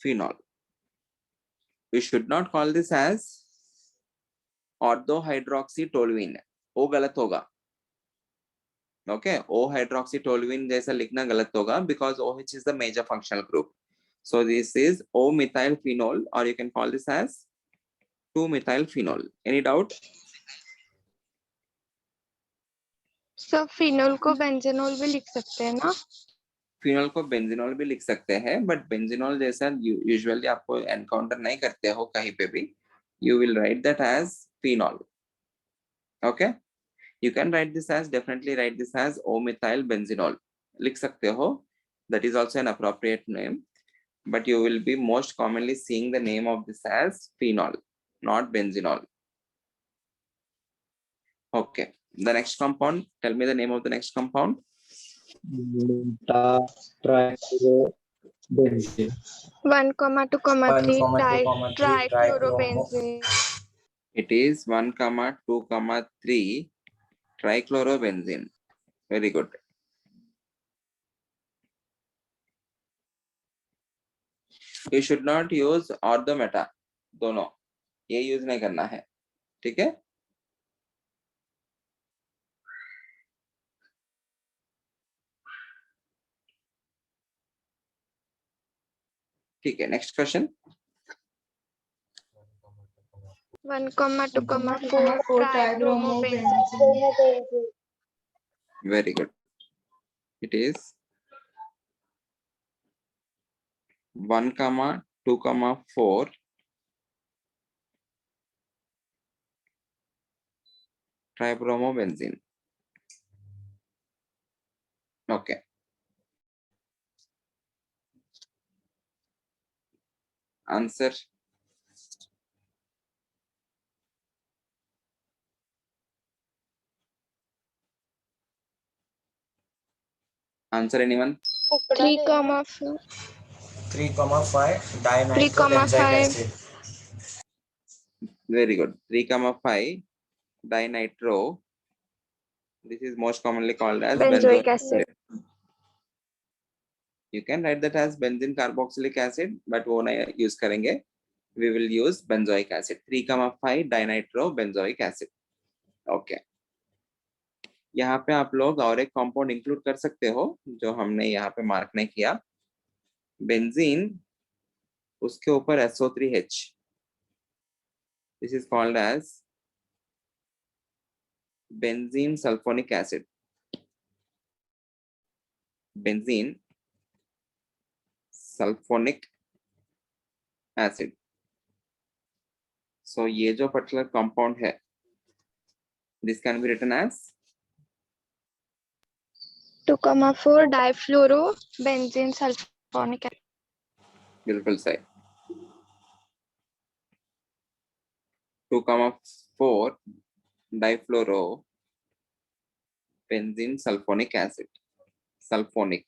Speaker 1: phenol. We should not call this as orthohydroxytoluene. O galat hoga. Okay, O-hydroxytoluene जैसा लिखना गलत होगा because OH is the major functional group. So this is O-methyl phenol, or you can call this as 2-methyl phenol. Any doubt?
Speaker 2: So phenol को benzenol भी लिख सकते हैं ना?
Speaker 1: फिनोल को बेंजीनोल भी लिख सकते हैं, बट बेंजीनोल जैसा यूजुअली आपको एनकाउंटर नहीं करते हो कहीं पे भी. You will write that as phenol. Okay, you can write this as, definitely write this as O-methyl benzenol. लिख सकते हो. That is also an appropriate name, but you will be most commonly seeing the name of this as phenol, not benzenol. Okay, the next compound, tell me the name of the next compound.
Speaker 3: Trichlorobenzene.
Speaker 2: 1,2,3
Speaker 5: 1,2,3
Speaker 2: trichlorobenzene.
Speaker 1: It is 1,2,3 trichlorobenzene. Very good. You should not use ortho meta, दोनों ये use नहीं करना है, ठीक है? ठीक है, next question.
Speaker 2: 1,2,4 trichromobenzene.
Speaker 1: Very good. It is 1,2,4 tribromobenzene. Okay. Answer. Answer anyone?
Speaker 2: 3,4.
Speaker 5: 3,5 dinitrobenzoic
Speaker 2: 3,5.
Speaker 5: acid.
Speaker 1: Very good. 3,5 dinitro. This is most commonly called as
Speaker 2: Benzoic acid.
Speaker 1: You can write that as benzene carboxylic acid, but वो नहीं use करेंगे. We will use benzoic acid. 3,5 dinitro benzoic acid. Okay. यहाँ पे आप लोग और एक compound include कर सकते हो जो हमने यहाँ पे मार्क नहीं किया. बेंजीन, उसके ऊपर SO3H. This is called as benzene sulfonic acid. benzene sulfonic acid. So ये जो particular compound है, this can be written as
Speaker 2: 2,4 difluorobenzene sulfonic acid.
Speaker 1: बिल्कुल सही. 2,4 difluorobenzene sulfonic acid. Sulfonic.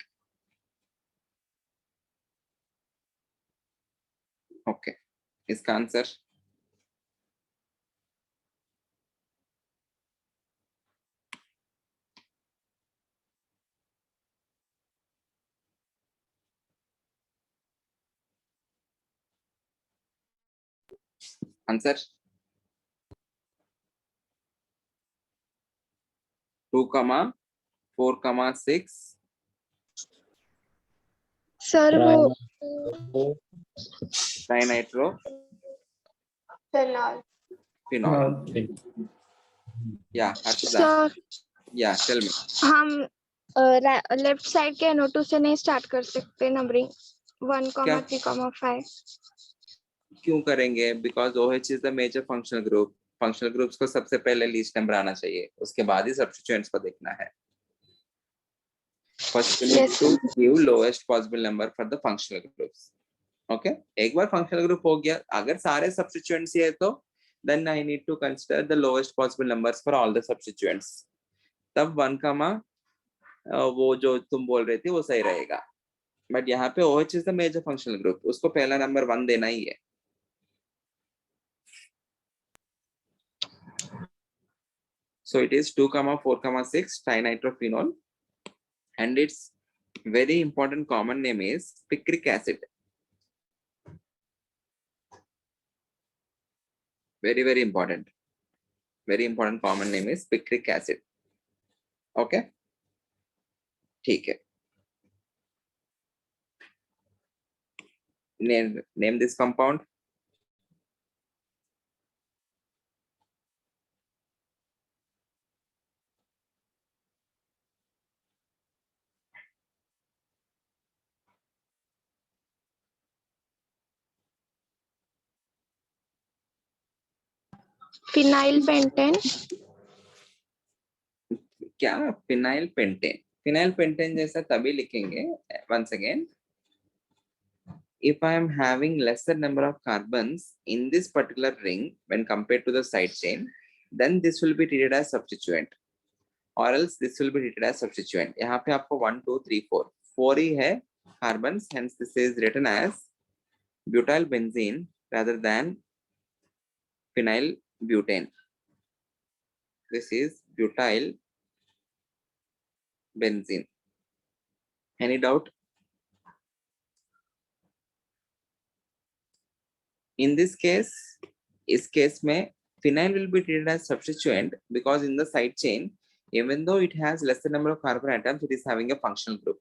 Speaker 1: Okay. इसका आंसर आंसर 2,4,6
Speaker 2: सर वो
Speaker 1: dinitro
Speaker 2: phenol.
Speaker 1: Phenol. या Harshada,
Speaker 2: sir
Speaker 1: या tell me.
Speaker 2: हम लेफ्ट साइड के NO2 से नहीं स्टार्ट कर सकते नंबरिंग 1,3,5.
Speaker 1: क्यों करेंगे? Because OH is the major functional group. Functional groups को सबसे पहले लीस्ट नंबर आना चाहिए, उसके बाद ही सब्स्टिट्यूएंट्स को देखना है. First you need to give lowest possible number for the functional groups. Okay, एक बार फंक्शनल ग्रुप हो गया, अगर सारे सब्स्टिट्यूएंट्स ही है तो then I need to consider the lowest possible numbers for all the substituents. तब 1, वो जो तुम बोल रहे थे वो सही रहेगा. बट यहाँ पे OH is the major functional group, उसको पहला नंबर 1 देना ही है. So it is 2,4,6 dinitrophenol, and its very important common name is picric acid. Very important. Very important common name is picric acid. Okay. ठीक है. Name this compound.
Speaker 2: Phenyl pentane.
Speaker 1: क्या? Phenyl pentane. Phenyl pentane जैसा तभी लिखेंगे. Once again, if I am having lesser number of carbons in this particular ring when compared to the side chain, then this will be treated as substituent, or else this will be treated as substituent. यहाँ पे आपको 1, 2, 3, 4 ही है carbons, hence this is written as butyl benzene rather than phenyl butane. This is butyl benzene. Any doubt? In this case, इस case में phenyl will be treated as substituent because in the side chain, even though it has lesser number of carbon atoms, it is having a functional group.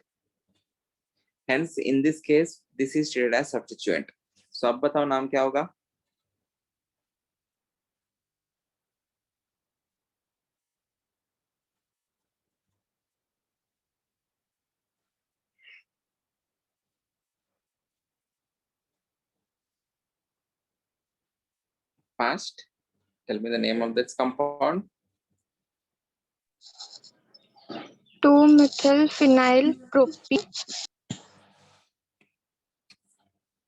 Speaker 1: Hence, in this case, this is treated as substituent. So अब बताओ नाम क्या होगा? Fast. Tell me the name of this compound.
Speaker 2: 2-methyl phenylpropene.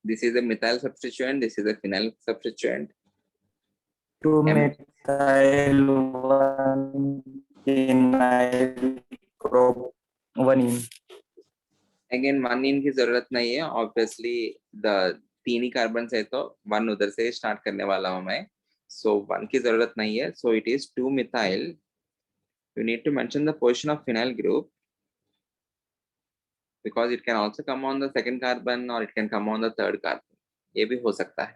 Speaker 1: This is a methyl substituent. This is a phenyl substituent.
Speaker 6: 2-methyl 1-phenyl propanine.
Speaker 1: Again, 1 की जरूरत नहीं है. Obviously, the 3 he carbon है तो 1 उधर से स्टार्ट करने वाला हूं मैं. So 1 की जरूरत नहीं है. So it is 2-methyl. You need to mention the position of phenyl group because it can also come on the second carbon or it can come on the third carbon. ये भी हो सकता है.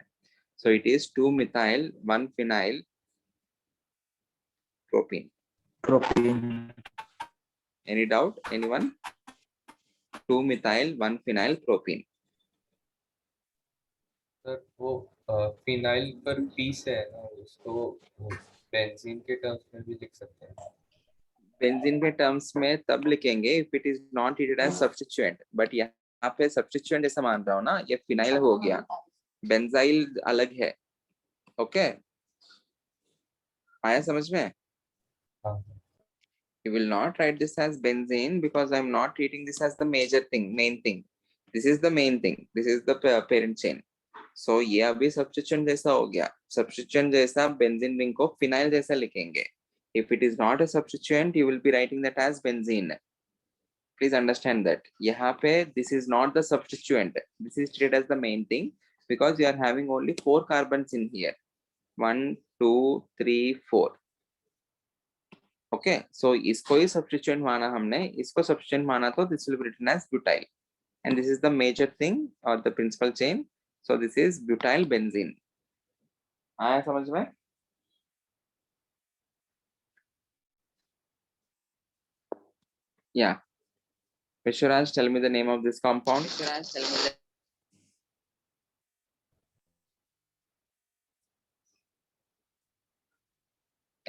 Speaker 1: So it is 2-methyl 1-phenyl propene. Any doubt? Anyone? 2-methyl 1-phenyl propene.
Speaker 7: Sir वो phenyl पर P से है ना, उसको बेंजीन के टर्म्स में भी लिख सकते हैं.
Speaker 1: बेंजीन के टर्म्स में तब लिखेंगे if it is not treated as substituent, but यहाँ पे सब्स्टिट्यूएंट जैसा मान रहा हूँ ना, ये फिनाइल हो गया, बेंजाइल अलग है। ओके, आया समझ में?
Speaker 7: हाँ,
Speaker 1: You will not write this as benzene because I'm not treating this as the major thing, main thing. This is the main thing. This is the parent chain. So ये अभी substituent जैसा हो गया. Substituent जैसा benzene ring को phenyl जैसा लिखेंगे. If it is not a substituent, you will be writing that as benzene. Please understand that. यहाँ पे this is not the substituent. This is treated as the main thing because you are having only 4 carbons in here. 1, 2, 3, 4. Okay, so इसको ही substituent माना हमने, इसको substituent माना तो this will be written as butyl and this is the major thing और the principal chain, so this is butyl benzene. आया समझ में? या Vishwaraj, tell me the name of this compound. Vishwaraj, tell me the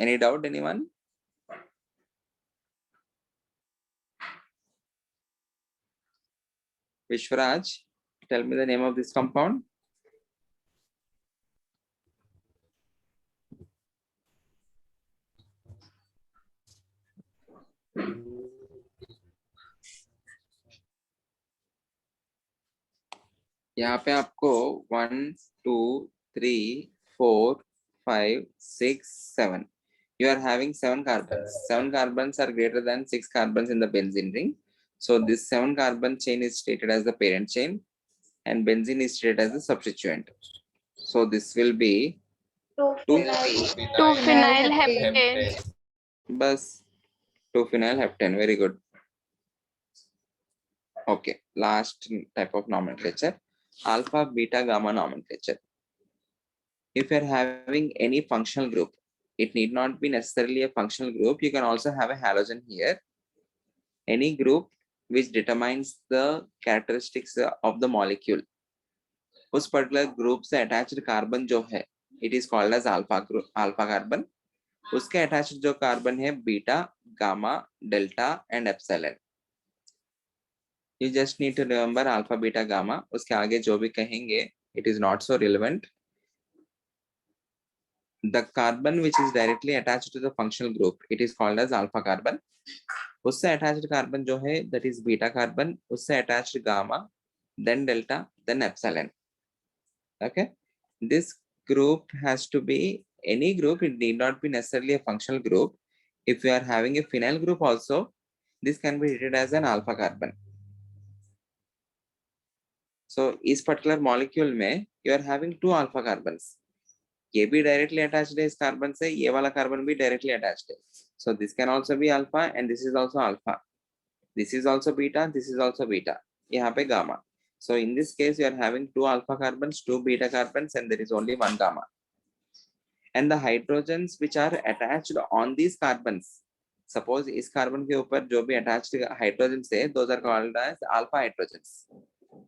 Speaker 1: any doubt, anyone? Vishwaraj, tell me the name of this compound. यहाँ पे आपको 1, 2, 3, 4, 5, 6, 7. You are having 7 carbons. 7 carbons are greater than 6 carbons in the benzene ring. So this 7 carbon chain is treated as the parent chain and benzene is treated as the substituent. So this will be
Speaker 2: 2-phenyl heptane.
Speaker 1: bus 2-phenyl heptane. Very good. Okay, last type of nomenclature, alpha, beta, gamma nomenclature. If you are having any functional group, it need not be necessarily a functional group. You can also have a halogen here. Any group which determines the characteristics of the molecule. उस particular group से attached carbon जो है, it is called as alpha group, alpha carbon. उसके attached जो carbon है beta, gamma, delta and epsilon. You just need to remember alpha, beta, gamma. उसके आगे जो भी कहेंगे, it is not so relevant. The carbon which is directly attached to the functional group, it is called as alpha carbon. उससे attached carbon जो है, that is beta carbon. उससे attached gamma, then delta, then epsilon. Okay, this group has to be any group. It need not be necessarily a functional group. If you are having a phenyl group also, this can be treated as an alpha carbon. So इस particular molecule में you are having 2 alpha carbons. ये भी directly attached है इस carbon से, ये वाला carbon भी directly attached है. So this can also be alpha and this is also alpha. This is also beta, this is also beta. यहाँ पे gamma. So in this case you are having 2 alpha carbons, 2 beta carbons and there is only 1 gamma. And the hydrogens which are attached on these carbons, suppose इस carbon के ऊपर जो भी attached hydrogens है, those are called as alpha hydrogens.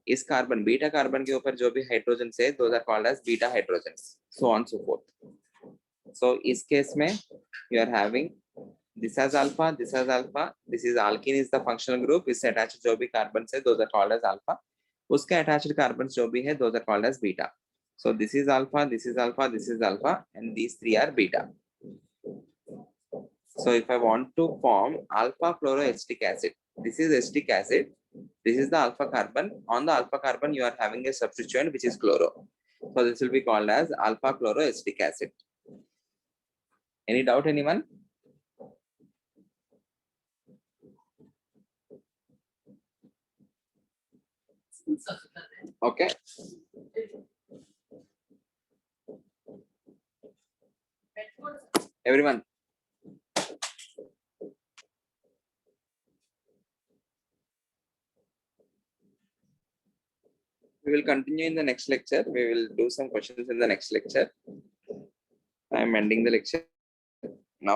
Speaker 1: इस carbon beta carbon के ऊपर जो भी हाइड्रोजन है, those are called as beta hydrogens, so on so forth. So इस केस में you are having this as alpha, this as alpha, this is alkene is the functional group. इससे attached जो भी कार्बन है, those are called as alpha. उसके attached carbon जो भी है, those are called as beta. So this is alpha, this is alpha, this is alpha, and these 3 are beta. So if I want to form alpha fluoroacetic acid, this is acetic acid. This is the alpha carbon. On the alpha carbon, you are having a substituent which is chloro. So this will be called as alpha chloroacetic acid. Any doubt, anyone? Okay. Everyone. We will continue in the next lecture. We will do some questions in the next lecture. I am ending the lecture.